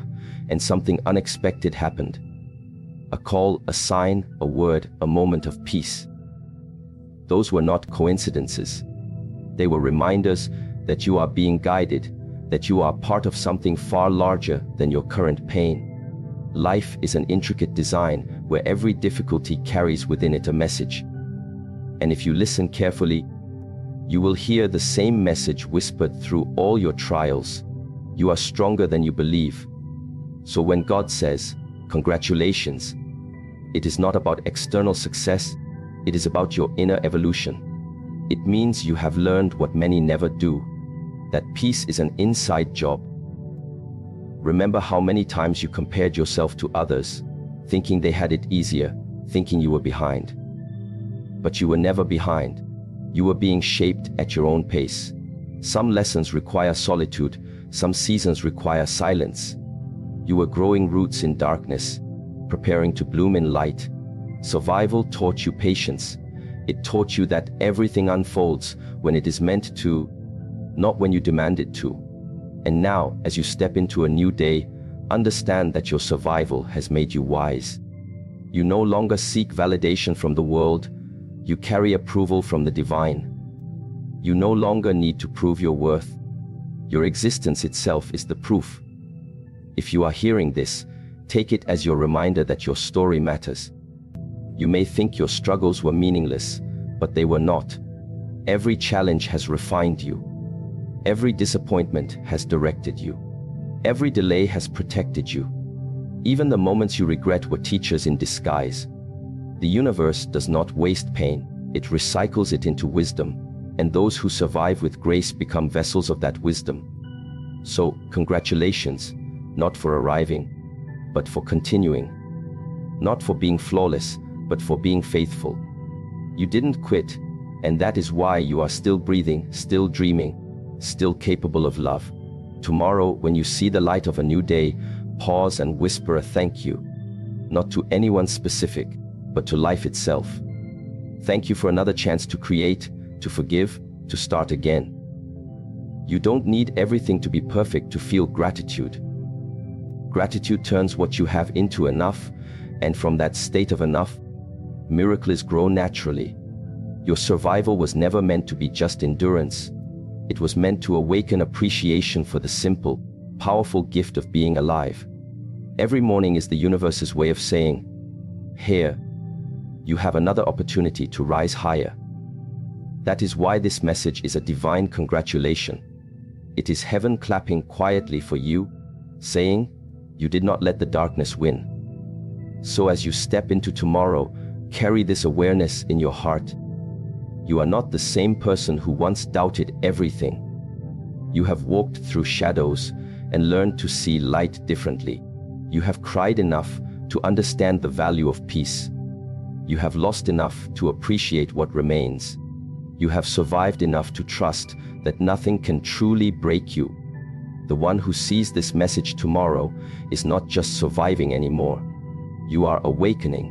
and something unexpected happened. A call, a sign, a word, a moment of peace. Those were not coincidences. They were reminders that you are being guided, that you are part of something far larger than your current pain. Life is an intricate design where every difficulty carries within it a message. And if you listen carefully, you will hear the same message whispered through all your trials. You are stronger than you believe. So when God says, congratulations, it is not about external success, it is about your inner evolution. It means you have learned what many never do, that peace is an inside job. Remember how many times you compared yourself to others, thinking they had it easier, thinking you were behind. But you were never behind. You were being shaped at your own pace. Some lessons require solitude, some seasons require silence. You were growing roots in darkness, preparing to bloom in light. Survival taught you patience. It taught you that everything unfolds when it is meant to, not when you demand it to. And now, as you step into a new day, understand that your survival has made you wise. You no longer seek validation from the world, you carry approval from the divine. You no longer need to prove your worth. Your existence itself is the proof. If you are hearing this, take it as your reminder that your story matters. You may think your struggles were meaningless, but they were not. Every challenge has refined you. Every disappointment has directed you. Every delay has protected you. Even the moments you regret were teachers in disguise. The universe does not waste pain, it recycles it into wisdom, and those who survive with grace become vessels of that wisdom. So, congratulations, not for arriving, but for continuing. Not for being flawless, but for being faithful. You didn't quit, and that is why you are still breathing, still dreaming, still capable of love. Tomorrow, when you see the light of a new day, pause and whisper a thank you, not to anyone specific, but to life itself. Thank you for another chance to create, to forgive, to start again. You don't need everything to be perfect to feel gratitude. Gratitude turns what you have into enough, and from that state of enough, miracles grow naturally. Your survival was never meant to be just endurance. It was meant to awaken appreciation for the simple, powerful gift of being alive. Every morning is the universe's way of saying, "Here, you have another opportunity to rise higher." That is why this message is a divine congratulation. It is heaven clapping quietly for you, saying, "You did not let the darkness win." So as you step into tomorrow, carry this awareness in your heart. You are not the same person who once doubted everything. You have walked through shadows and learned to see light differently. You have cried enough to understand the value of peace. You have lost enough to appreciate what remains. You have survived enough to trust that nothing can truly break you. The one who sees this message tomorrow is not just surviving anymore. You are awakening.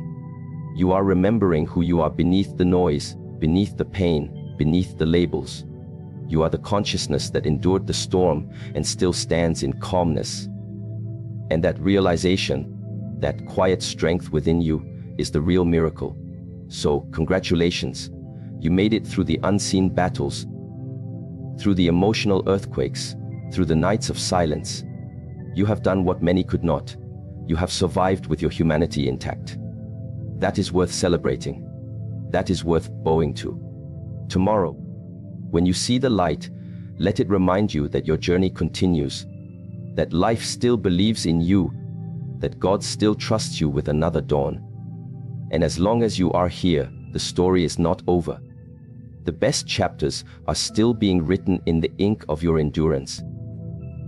You are remembering who you are beneath the noise, beneath the pain, beneath the labels. You are the consciousness that endured the storm and still stands in calmness. And that realization, that quiet strength within you, is the real miracle. So, congratulations. You made it through the unseen battles, through the emotional earthquakes, through the nights of silence. You have done what many could not. You have survived with your humanity intact. That is worth celebrating. That is worth bowing to. Tomorrow, when you see the light, let it remind you that your journey continues, that life still believes in you, that God still trusts you with another dawn. And as long as you are here, the story is not over. The best chapters are still being written in the ink of your endurance.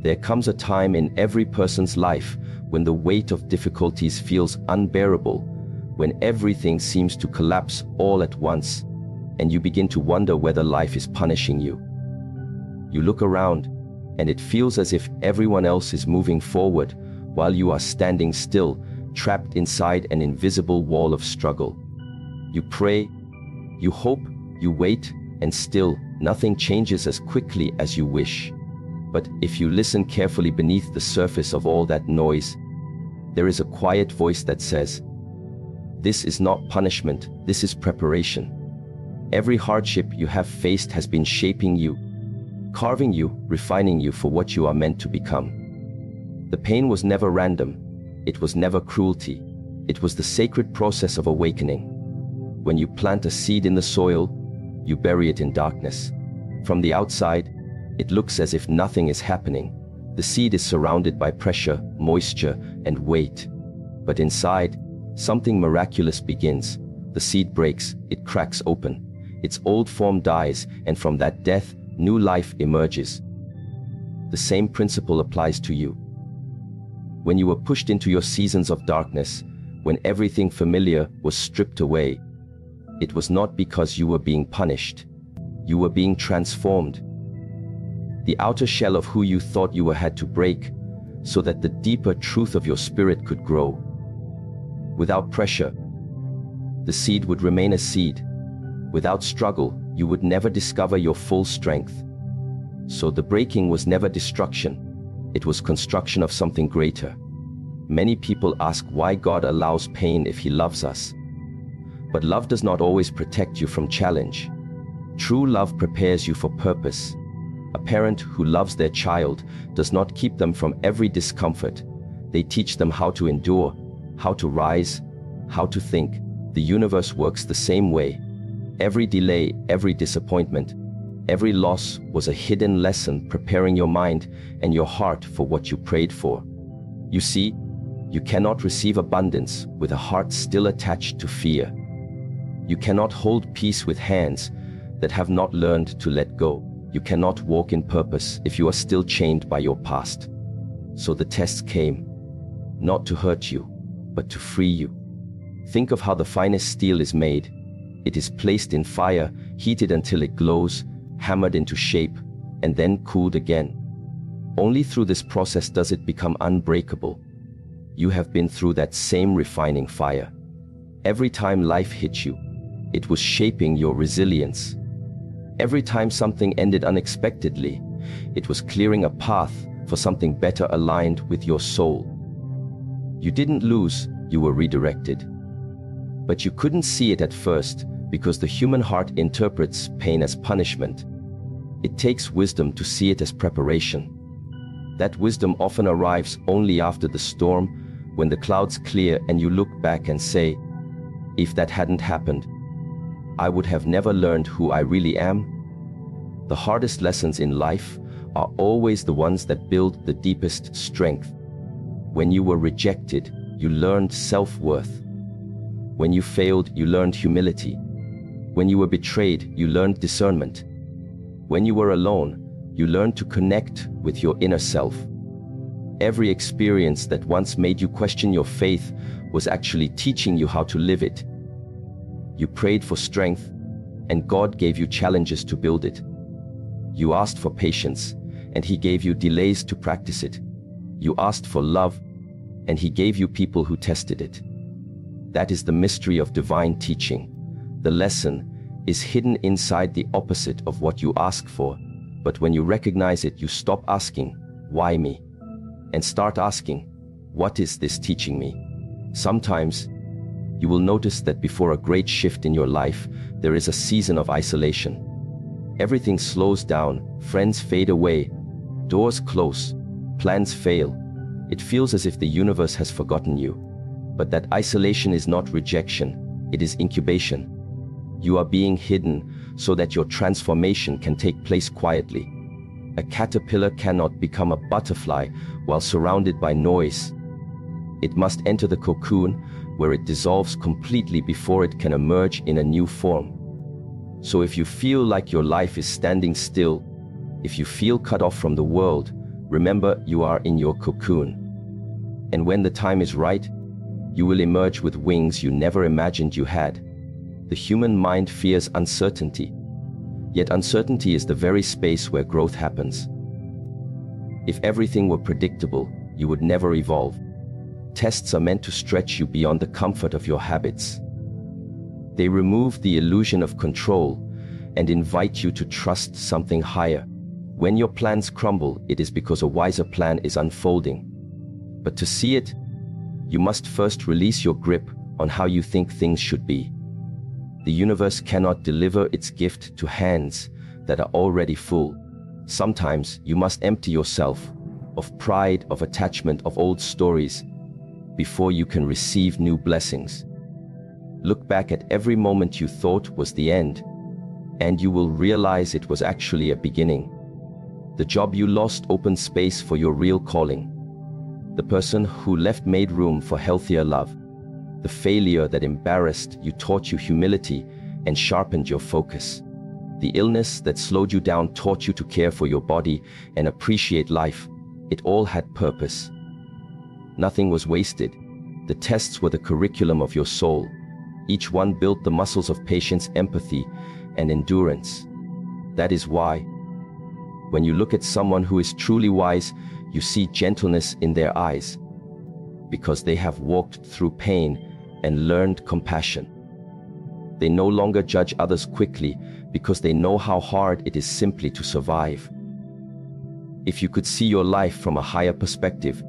There comes a time in every person's life when the weight of difficulties feels unbearable, when everything seems to collapse all at once, and you begin to wonder whether life is punishing you. You look around, and it feels as if everyone else is moving forward, while you are standing still, trapped inside an invisible wall of struggle. You pray, you hope, you wait, and still, nothing changes as quickly as you wish. But if you listen carefully beneath the surface of all that noise, there is a quiet voice that says, "This is not punishment, this is preparation." Every hardship you have faced has been shaping you, carving you, refining you for what you are meant to become. The pain was never random, it was never cruelty, it was the sacred process of awakening. When you plant a seed in the soil, you bury it in darkness. From the outside, it looks as if nothing is happening. The seed is surrounded by pressure, moisture, and weight. But inside, something miraculous begins. The seed breaks, it cracks open. Its old form dies, and from that death, new life emerges. The same principle applies to you. When you were pushed into your seasons of darkness, when everything familiar was stripped away, it was not because you were being punished. You were being transformed. The outer shell of who you thought you were had to break, so that the deeper truth of your spirit could grow. Without pressure, the seed would remain a seed. Without struggle, you would never discover your full strength. So the breaking was never destruction, It was construction of something greater. Many people ask why God allows pain if He loves us. But love does not always protect you from challenge. True love prepares you for purpose. A parent who loves their child does not keep them from every discomfort. They teach them how to endure, how to rise, how to think. The universe works the same way. Every delay, every disappointment, every loss was a hidden lesson preparing your mind and your heart for what you prayed for. You see, you cannot receive abundance with a heart still attached to fear. You cannot hold peace with hands that have not learned to let go. You cannot walk in purpose if you are still chained by your past. So the tests came, not to hurt you, but to free you. Think of how the finest steel is made. It is placed in fire, heated until it glows, hammered into shape, and then cooled again. Only through this process does it become unbreakable. You have been through that same refining fire. Every time life hit you, it was shaping your resilience. Every time something ended unexpectedly, it was clearing a path for something better aligned with your soul. You didn't lose, you were redirected. But you couldn't see it at first because the human heart interprets pain as punishment. It takes wisdom to see it as preparation. That wisdom often arrives only after the storm, when the clouds clear and you look back and say, if that hadn't happened, I would have never learned who I really am. The hardest lessons in life are always the ones that build the deepest strength. When you were rejected, you learned self-worth. When you failed, you learned humility. When you were betrayed, you learned discernment. When you were alone, you learned to connect with your inner self. Every experience that once made you question your faith was actually teaching you how to live it. You prayed for strength, and God gave you challenges to build it. You asked for patience, and He gave you delays to practice it. You asked for love, and He gave you people who tested it. That is the mystery of divine teaching. The lesson is hidden inside the opposite of what you ask for, but when you recognize it, you stop asking, why me? And start asking, what is this teaching me? Sometimes, you will notice that before a great shift in your life, there is a season of isolation. Everything slows down, friends fade away, doors close, plans fail. It feels as if the universe has forgotten you. But that isolation is not rejection, it is incubation. You are being hidden so that your transformation can take place quietly. A caterpillar cannot become a butterfly while surrounded by noise. It must enter the cocoon where it dissolves completely before it can emerge in a new form. So if you feel like your life is standing still, if you feel cut off from the world, remember you are in your cocoon. And when the time is right, you will emerge with wings you never imagined you had. The human mind fears uncertainty, yet uncertainty is the very space where growth happens. If everything were predictable, you would never evolve. Tests are meant to stretch you beyond the comfort of your habits. They remove the illusion of control and invite you to trust something higher. When your plans crumble, it is because a wiser plan is unfolding. But to see it, you must first release your grip on how you think things should be. The universe cannot deliver its gift to hands that are already full. Sometimes you must empty yourself of pride, of attachment, of old stories before you can receive new blessings. Look back at every moment you thought was the end, and you will realize it was actually a beginning. The job you lost opened space for your real calling. The person who left made room for healthier love. The failure that embarrassed you taught you humility and sharpened your focus. The illness that slowed you down taught you to care for your body and appreciate life. It all had purpose. Nothing was wasted. The tests were the curriculum of your soul. Each one built the muscles of patience, empathy, and endurance. That is why, when you look at someone who is truly wise, you see gentleness in their eyes, because they have walked through pain and learned compassion. They no longer judge others quickly because they know how hard it is simply to survive. If you could see your life from a higher perspective,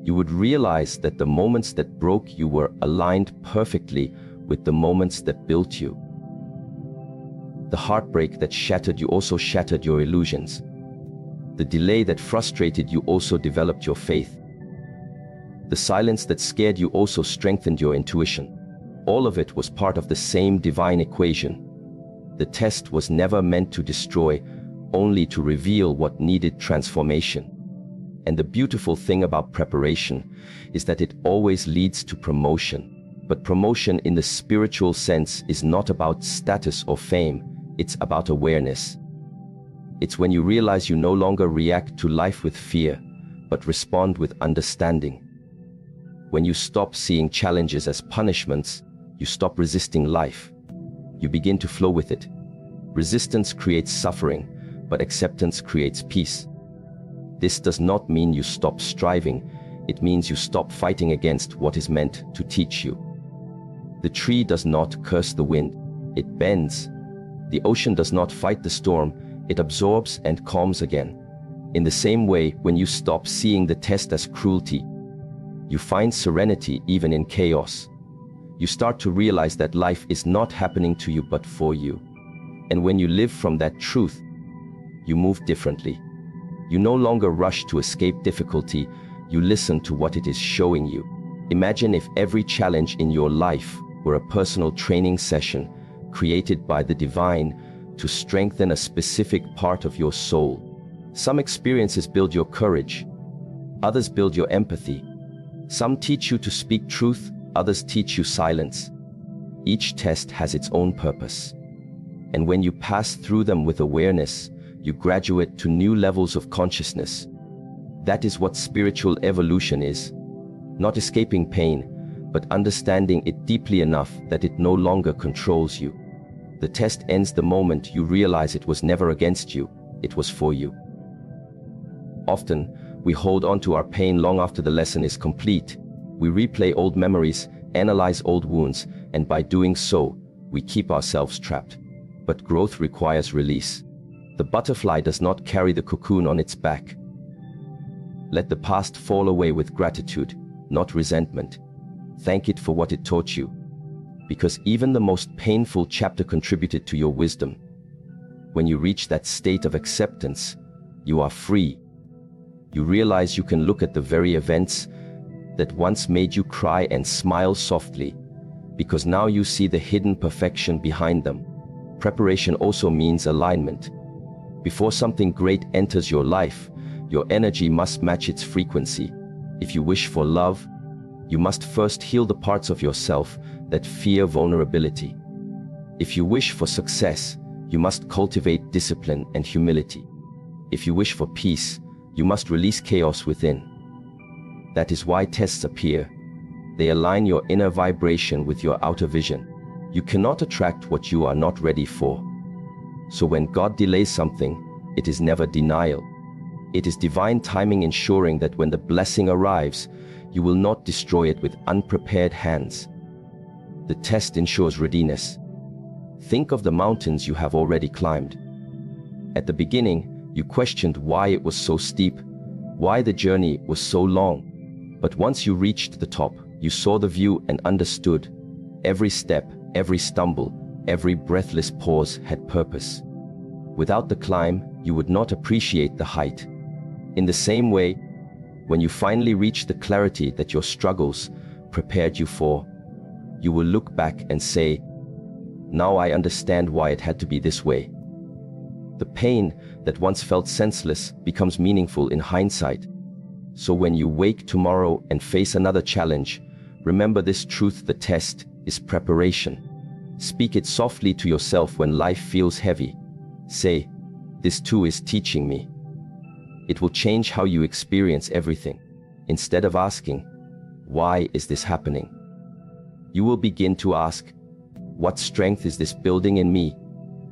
you would realize that the moments that broke you were aligned perfectly with the moments that built you. The heartbreak that shattered you also shattered your illusions. The delay that frustrated you also developed your faith. The silence that scared you also strengthened your intuition. All of it was part of the same divine equation. The test was never meant to destroy, only to reveal what needed transformation. And the beautiful thing about preparation is that it always leads to promotion. But promotion in the spiritual sense is not about status or fame, it's about awareness. It's when you realize you no longer react to life with fear, but respond with understanding. When you stop seeing challenges as punishments, you stop resisting life. You begin to flow with it. Resistance creates suffering, but acceptance creates peace. This does not mean you stop striving, it means you stop fighting against what is meant to teach you. The tree does not curse the wind, it bends. The ocean does not fight the storm, it absorbs and calms again. In the same way, when you stop seeing the test as cruelty, you find serenity even in chaos. You start to realize that life is not happening to you but for you. And when you live from that truth, you move differently. You no longer rush to escape difficulty, you listen to what it is showing you. Imagine if every challenge in your life were a personal training session created by the divine to strengthen a specific part of your soul. Some experiences build your courage, others build your empathy. Some teach you to speak truth, others teach you silence. Each test has its own purpose. And when you pass through them with awareness, you graduate to new levels of consciousness. That is what spiritual evolution is. Not escaping pain, but understanding it deeply enough that it no longer controls you. The test ends the moment you realize it was never against you, it was for you. Often, we hold on to our pain long after the lesson is complete. We replay old memories, analyze old wounds, and by doing so, we keep ourselves trapped. But growth requires release. The butterfly does not carry the cocoon on its back. Let the past fall away with gratitude, not resentment. Thank it for what it taught you. Because even the most painful chapter contributed to your wisdom. When you reach that state of acceptance, you are free. You realize you can look at the very events that once made you cry and smile softly, because now you see the hidden perfection behind them. Preparation also means alignment. Before something great enters your life, your energy must match its frequency. If you wish for love, you must first heal the parts of yourself that fear vulnerability. If you wish for success, you must cultivate discipline and humility. If you wish for peace, you must release chaos within. That is why tests appear. They align your inner vibration with your outer vision. You cannot attract what you are not ready for. So when God delays something, it is never denial. It is divine timing ensuring that when the blessing arrives, you will not destroy it with unprepared hands. The test ensures readiness. Think of the mountains you have already climbed. At the beginning, you questioned why it was so steep, why the journey was so long. But once you reached the top, you saw the view and understood. Every step, every stumble, every breathless pause had purpose. Without the climb, you would not appreciate the height. In the same way, when you finally reach the clarity that your struggles prepared you for, you will look back and say, "Now I understand why it had to be this way." The pain that once felt senseless becomes meaningful in hindsight. So when you wake tomorrow and face another challenge, remember this truth: the test is preparation. Speak it softly to yourself when life feels heavy. Say, "This too is teaching me." It will change how you experience everything. Instead of asking, "Why is this happening?" you will begin to ask, "What strength is this building in me?"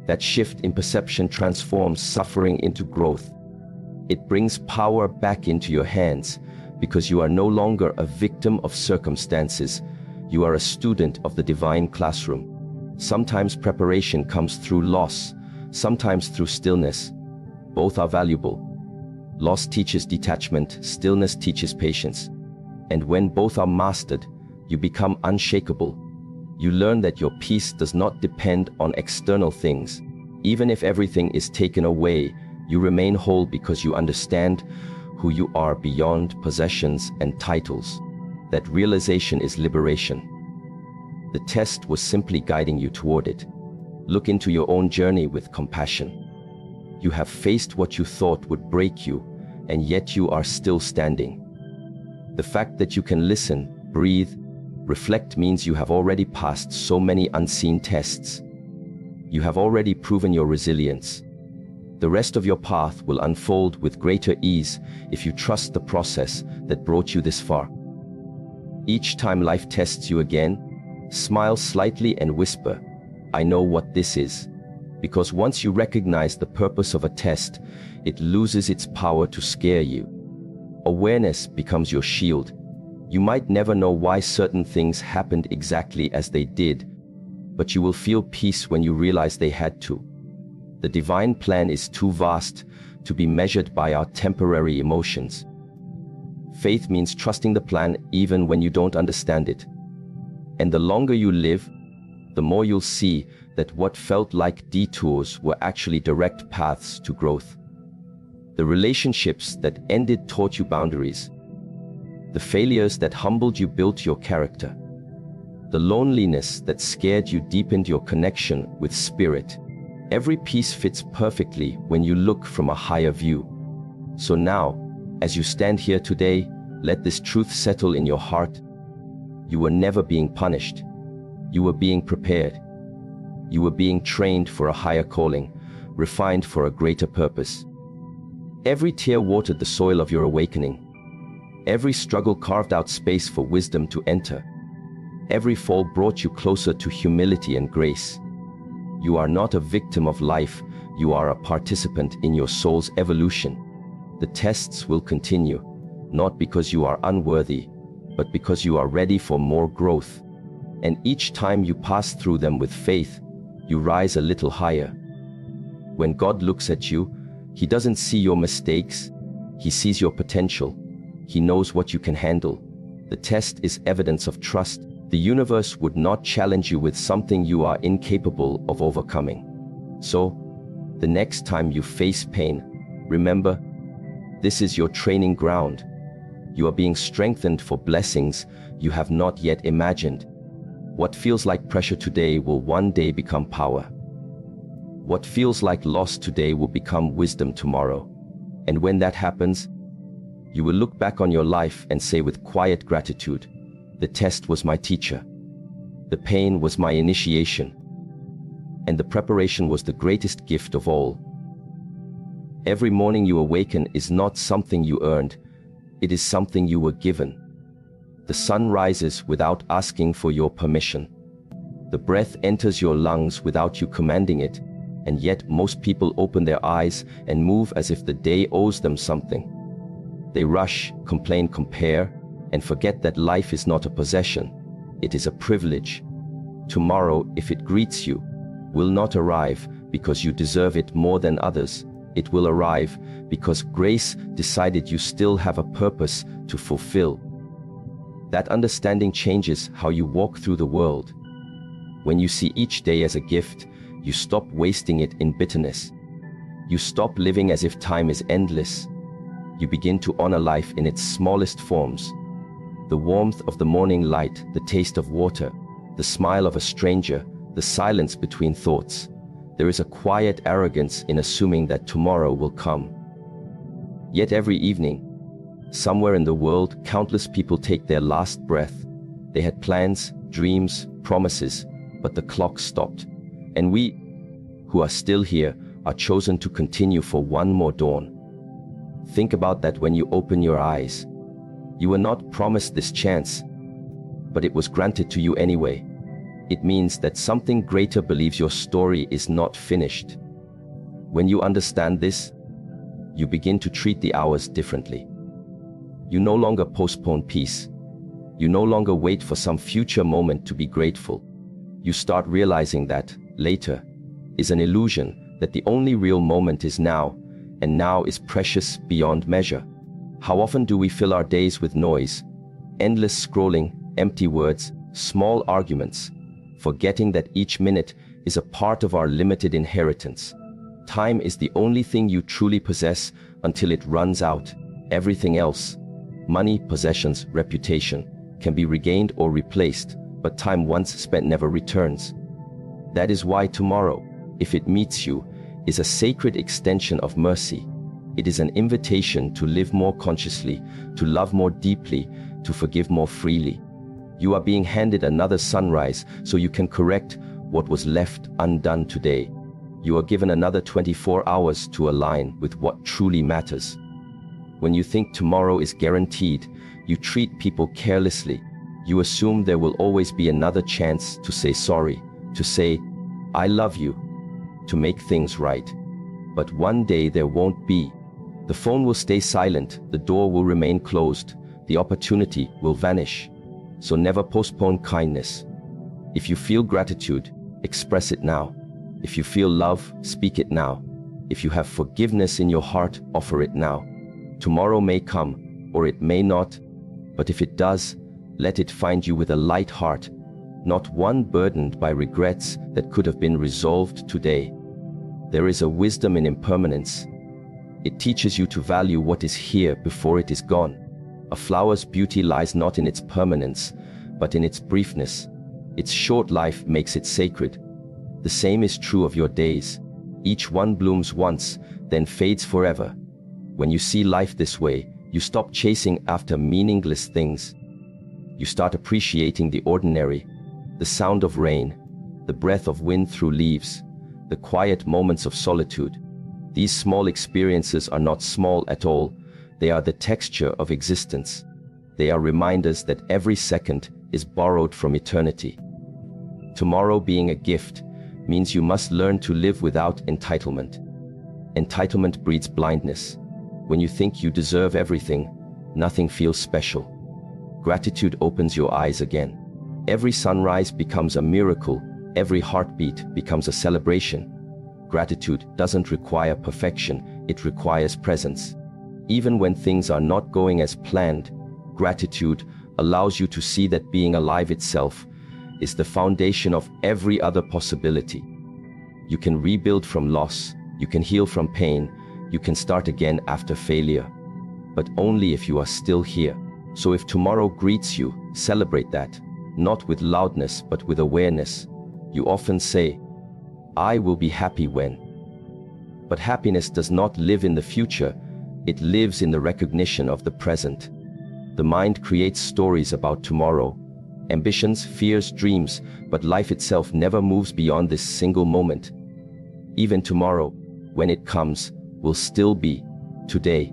That shift in perception transforms suffering into growth. It brings power back into your hands because you are no longer a victim of circumstances. You are a student of the divine classroom. Sometimes preparation comes through loss, sometimes through stillness. Both are valuable. Loss teaches detachment, stillness teaches patience. And when both are mastered, you become unshakable. You learn that your peace does not depend on external things. Even if everything is taken away, you remain whole because you understand who you are beyond possessions and titles. That realization is liberation. The test was simply guiding you toward it. Look into your own journey with compassion. You have faced what you thought would break you, and yet you are still standing. The fact that you can listen, breathe, reflect means you have already passed so many unseen tests. You have already proven your resilience. The rest of your path will unfold with greater ease if you trust the process that brought you this far. Each time life tests you again, smile slightly and whisper, "I know what this is." Because once you recognize the purpose of a test, it loses its power to scare you. Awareness becomes your shield. You might never know why certain things happened exactly as they did, but you will feel peace when you realize they had to. The divine plan is too vast to be measured by our temporary emotions. Faith means trusting the plan even when you don't understand it. And the longer you live, the more you'll see that what felt like detours were actually direct paths to growth. The relationships that ended taught you boundaries. The failures that humbled you built your character. The loneliness that scared you deepened your connection with spirit. Every piece fits perfectly when you look from a higher view. So now, as you stand here today, let this truth settle in your heart. You were never being punished. You were being prepared. You were being trained for a higher calling, refined for a greater purpose. Every tear watered the soil of your awakening. Every struggle carved out space for wisdom to enter. Every fall brought you closer to humility and grace. You are not a victim of life, you are a participant in your soul's evolution. The tests will continue, not because you are unworthy, but because you are ready for more growth. And each time you pass through them with faith, you rise a little higher. When God looks at you, He doesn't see your mistakes, He sees your potential. He knows what you can handle. The test is evidence of trust. The universe would not challenge you with something you are incapable of overcoming. So, the next time you face pain, remember, this is your training ground. You are being strengthened for blessings you have not yet imagined. What feels like pressure today will one day become power. What feels like loss today will become wisdom tomorrow. And when that happens, you will look back on your life and say with quiet gratitude, the test was my teacher. The pain was my initiation. And the preparation was the greatest gift of all. Every morning you awaken is not something you earned. It is something you were given. The sun rises without asking for your permission. The breath enters your lungs without you commanding it, and yet most people open their eyes and move as if the day owes them something. They rush, complain, compare, and forget that life is not a possession. It is a privilege. Tomorrow, if it greets you, will not arrive because you deserve it more than others. It will arrive because grace decided you still have a purpose to fulfill. That understanding changes how you walk through the world. When you see each day as a gift, you stop wasting it in bitterness. You stop living as if time is endless. You begin to honor life in its smallest forms. The warmth of the morning light, the taste of water, the smile of a stranger, the silence between thoughts. There is a quiet arrogance in assuming that tomorrow will come. Yet every evening, somewhere in the world, countless people take their last breath. They had plans, dreams, promises, but the clock stopped. And we, who are still here, are chosen to continue for one more dawn. Think about that when you open your eyes. You were not promised this chance, but it was granted to you anyway. It means that something greater believes your story is not finished. When you understand this, you begin to treat the hours differently. You no longer postpone peace. You no longer wait for some future moment to be grateful. You start realizing that later is an illusion, that the only real moment is now, and now is precious beyond measure. How often do we fill our days with noise, endless scrolling, empty words, small arguments, forgetting that each minute is a part of our limited inheritance? Time is the only thing you truly possess until it runs out. Everything else, money, possessions, reputation, can be regained or replaced, but time once spent never returns. That is why tomorrow, if it meets you, is a sacred extension of mercy. It is an invitation to live more consciously, to love more deeply, to forgive more freely. You are being handed another sunrise so you can correct what was left undone today. You are given another 24 hours to align with what truly matters. When you think tomorrow is guaranteed, you treat people carelessly. You assume there will always be another chance to say sorry, to say, "I love you," to make things right. But one day there won't be. The phone will stay silent, the door will remain closed, the opportunity will vanish. So never postpone kindness. If you feel gratitude, express it now. If you feel love, speak it now. If you have forgiveness in your heart, offer it now. Tomorrow may come, or it may not, but if it does, let it find you with a light heart, not one burdened by regrets that could have been resolved today. There is a wisdom in impermanence. It teaches you to value what is here before it is gone. A flower's beauty lies not in its permanence, but in its briefness. Its short life makes it sacred. The same is true of your days. Each one blooms once, then fades forever. When you see life this way, you stop chasing after meaningless things. You start appreciating the ordinary, the sound of rain, the breath of wind through leaves, the quiet moments of solitude. These small experiences are not small at all. They are the texture of existence. They are reminders that every second is borrowed from eternity. Tomorrow being a gift means you must learn to live without entitlement. Entitlement breeds blindness. When you think you deserve everything, nothing feels special. Gratitude opens your eyes again. Every sunrise becomes a miracle. Every heartbeat becomes a celebration. Gratitude doesn't require perfection, it requires presence. Even when things are not going as planned, gratitude allows you to see that being alive itself is the foundation of every other possibility. You can rebuild from loss, you can heal from pain, you can start again after failure, but only if you are still here. So if tomorrow greets you, celebrate that, not with loudness but with awareness. You often say, "I will be happy when." But happiness does not live in the future, it lives in the recognition of the present. The mind creates stories about tomorrow, ambitions, fears, dreams, but life itself never moves beyond this single moment. Even tomorrow, when it comes, will still be today.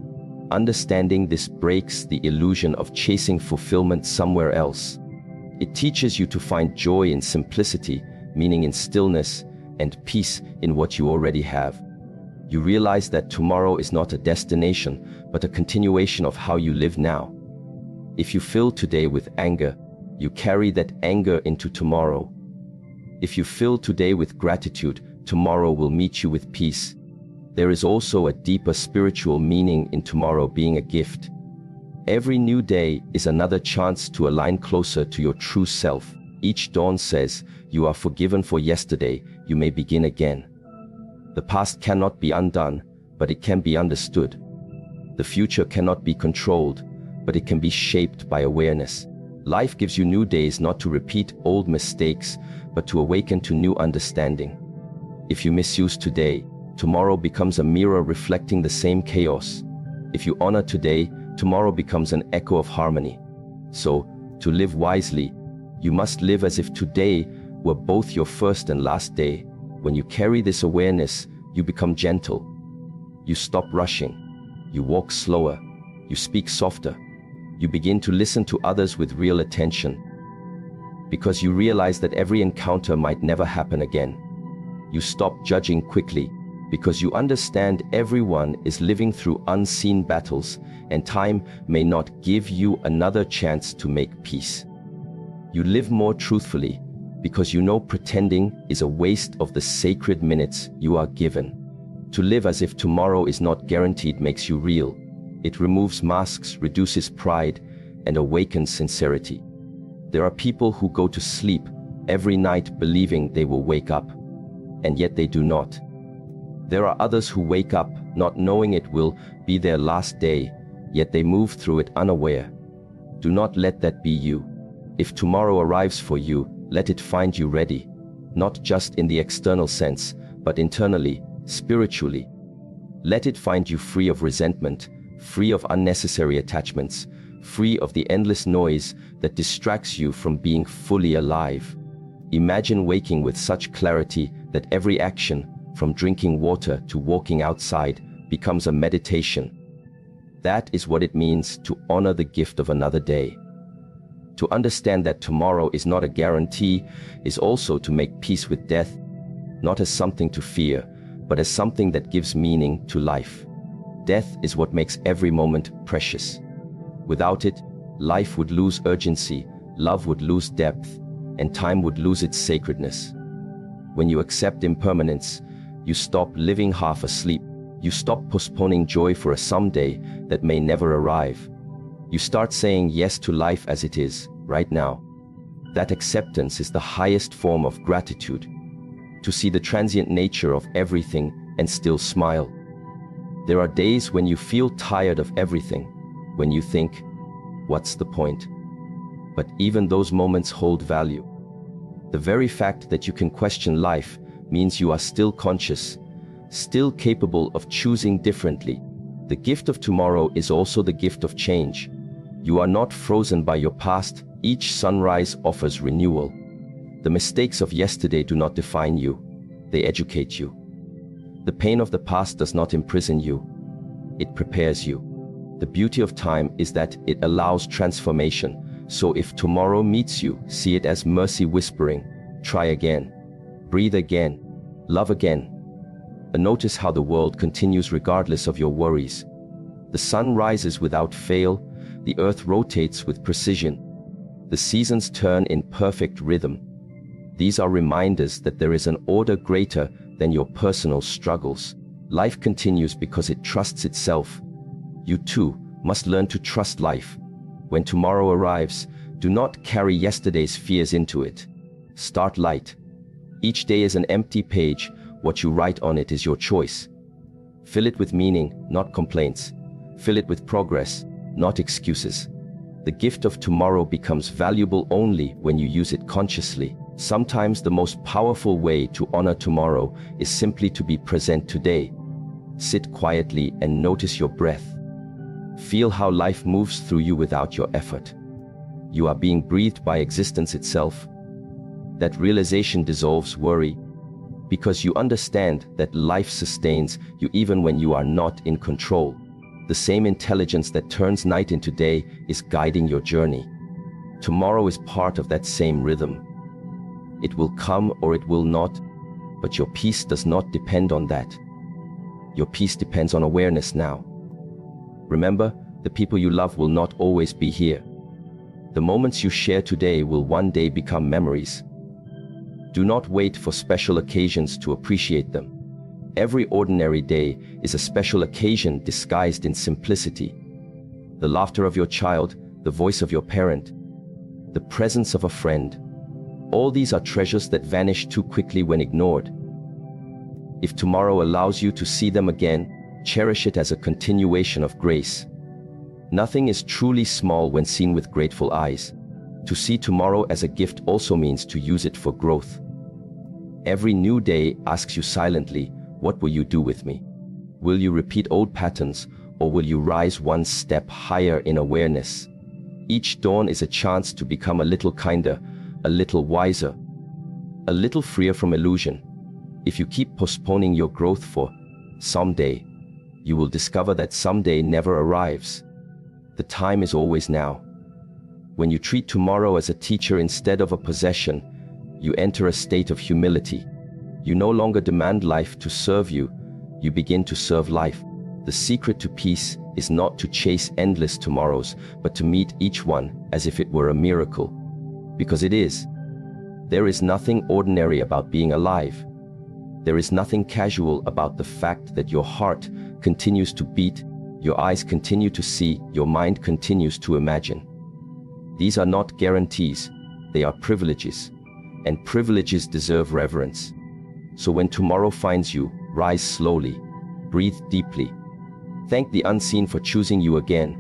Understanding this breaks the illusion of chasing fulfillment somewhere else. It teaches you to find joy in simplicity, meaning in stillness, and peace in what you already have. You realize that tomorrow is not a destination, but a continuation of how you live now. If you fill today with anger, you carry that anger into tomorrow. If you fill today with gratitude, tomorrow will meet you with peace. There is also a deeper spiritual meaning in tomorrow being a gift. Every new day is another chance to align closer to your true self. Each dawn says, "You are forgiven for yesterday, you may begin again." The past cannot be undone, but it can be understood. The future cannot be controlled, but it can be shaped by awareness. Life gives you new days not to repeat old mistakes, but to awaken to new understanding. If you misuse today, tomorrow becomes a mirror reflecting the same chaos. If you honor today, tomorrow becomes an echo of harmony. So, to live wisely, you must live as if today were both your first and last day. When you carry this awareness, you become gentle. You stop rushing. You walk slower. You speak softer. You begin to listen to others with real attention. Because you realize that every encounter might never happen again. You stop judging quickly, because you understand everyone is living through unseen battles, and time may not give you another chance to make peace. You live more truthfully, because you know pretending is a waste of the sacred minutes you are given. To live as if tomorrow is not guaranteed makes you real. It removes masks, reduces pride, and awakens sincerity. There are people who go to sleep every night believing they will wake up, and yet they do not. There are others who wake up not knowing it will be their last day, yet they move through it unaware. Do not let that be you. If tomorrow arrives for you, let it find you ready, not just in the external sense, but internally, spiritually. Let it find you free of resentment, free of unnecessary attachments, free of the endless noise that distracts you from being fully alive. Imagine waking with such clarity that every action, from drinking water to walking outside, becomes a meditation. That is what it means to honor the gift of another day. To understand that tomorrow is not a guarantee is also to make peace with death, not as something to fear, but as something that gives meaning to life. Death is what makes every moment precious. Without it, life would lose urgency, love would lose depth, and time would lose its sacredness. When you accept impermanence, you stop living half asleep. You stop postponing joy for a someday that may never arrive. You start saying yes to life as it is, right now. That acceptance is the highest form of gratitude. To see the transient nature of everything and still smile. There are days when you feel tired of everything, when you think, what's the point? But even those moments hold value. The very fact that you can question life means you are still conscious, still capable of choosing differently. The gift of tomorrow is also the gift of change. You are not frozen by your past. Each sunrise offers renewal. The mistakes of yesterday do not define you. They educate you. The pain of the past does not imprison you. It prepares you. The beauty of time is that it allows transformation. So if tomorrow meets you, see it as mercy whispering, try again, breathe again, love again. And notice how the world continues regardless of your worries. The sun rises without fail, the earth rotates with precision. The seasons turn in perfect rhythm. These are reminders that there is an order greater than your personal struggles. Life continues because it trusts itself. You too must learn to trust life. When tomorrow arrives, do not carry yesterday's fears into it. Start light. Each day is an empty page. What you write on it is your choice. Fill it with meaning, not complaints. Fill it with progress, not excuses. The gift of tomorrow becomes valuable only when you use it consciously. Sometimes the most powerful way to honor tomorrow is simply to be present today. Sit quietly and notice your breath. Feel how life moves through you without your effort. You are being breathed by existence itself. That realization dissolves worry, because you understand that life sustains you even when you are not in control. The same intelligence that turns night into day is guiding your journey. Tomorrow is part of that same rhythm. It will come or it will not, but your peace does not depend on that. Your peace depends on awareness now. Remember, the people you love will not always be here. The moments you share today will one day become memories. Do not wait for special occasions to appreciate them. Every ordinary day is a special occasion disguised in simplicity. The laughter of your child, the voice of your parent, the presence of a friend. All these are treasures that vanish too quickly when ignored. If tomorrow allows you to see them again, cherish it as a continuation of grace. Nothing is truly small when seen with grateful eyes. To see tomorrow as a gift also means to use it for growth. Every new day asks you silently, what will you do with me? Will you repeat old patterns, or will you rise one step higher in awareness? Each dawn is a chance to become a little kinder, a little wiser, a little freer from illusion. If you keep postponing your growth for someday, you will discover that someday never arrives. The time is always now. When you treat tomorrow as a teacher instead of a possession, you enter a state of humility. You no longer demand life to serve you, you begin to serve life. The secret to peace is not to chase endless tomorrows, but to meet each one as if it were a miracle. Because it is. There is nothing ordinary about being alive. There is nothing casual about the fact that your heart continues to beat, your eyes continue to see, your mind continues to imagine. These are not guarantees, they are privileges, and privileges deserve reverence. So when tomorrow finds you, rise slowly, breathe deeply, thank the unseen for choosing you again,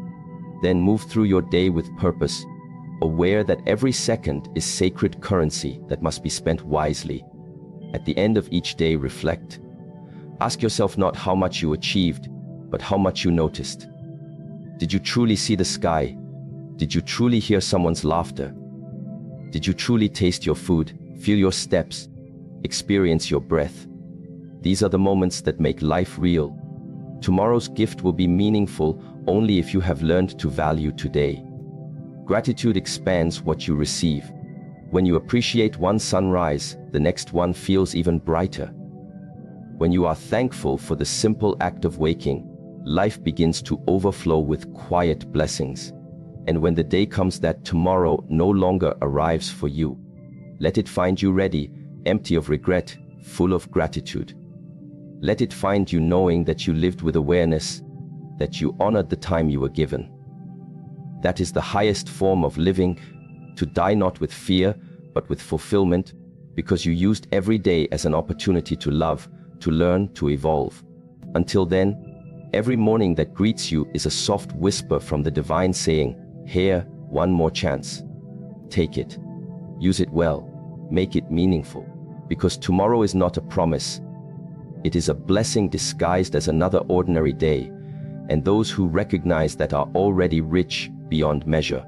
then move through your day with purpose, aware that every second is sacred currency that must be spent wisely. At the end of each day, reflect. Ask yourself not how much you achieved, but how much you noticed. Did you truly see the sky? Did you truly hear someone's laughter? Did you truly taste your food, feel your steps, experience your breath? These are the moments that make life real. Tomorrow's gift will be meaningful only if you have learned to value today. Gratitude expands what you receive. When you appreciate one sunrise, the next one feels even brighter. When you are thankful for the simple act of waking, life begins to overflow with quiet blessings. And when the day comes that tomorrow no longer arrives for you, let it find you ready, empty of regret, full of gratitude. Let it find you knowing that you lived with awareness, that you honored the time you were given. That is the highest form of living, to die not with fear, but with fulfillment, because you used every day as an opportunity to love, to learn, to evolve. Until then, every morning that greets you is a soft whisper from the divine saying, "Here, one more chance. Take it. Use it well. Make it meaningful. Because tomorrow is not a promise. It is a blessing disguised as another ordinary day, and those who recognize that are already rich beyond measure."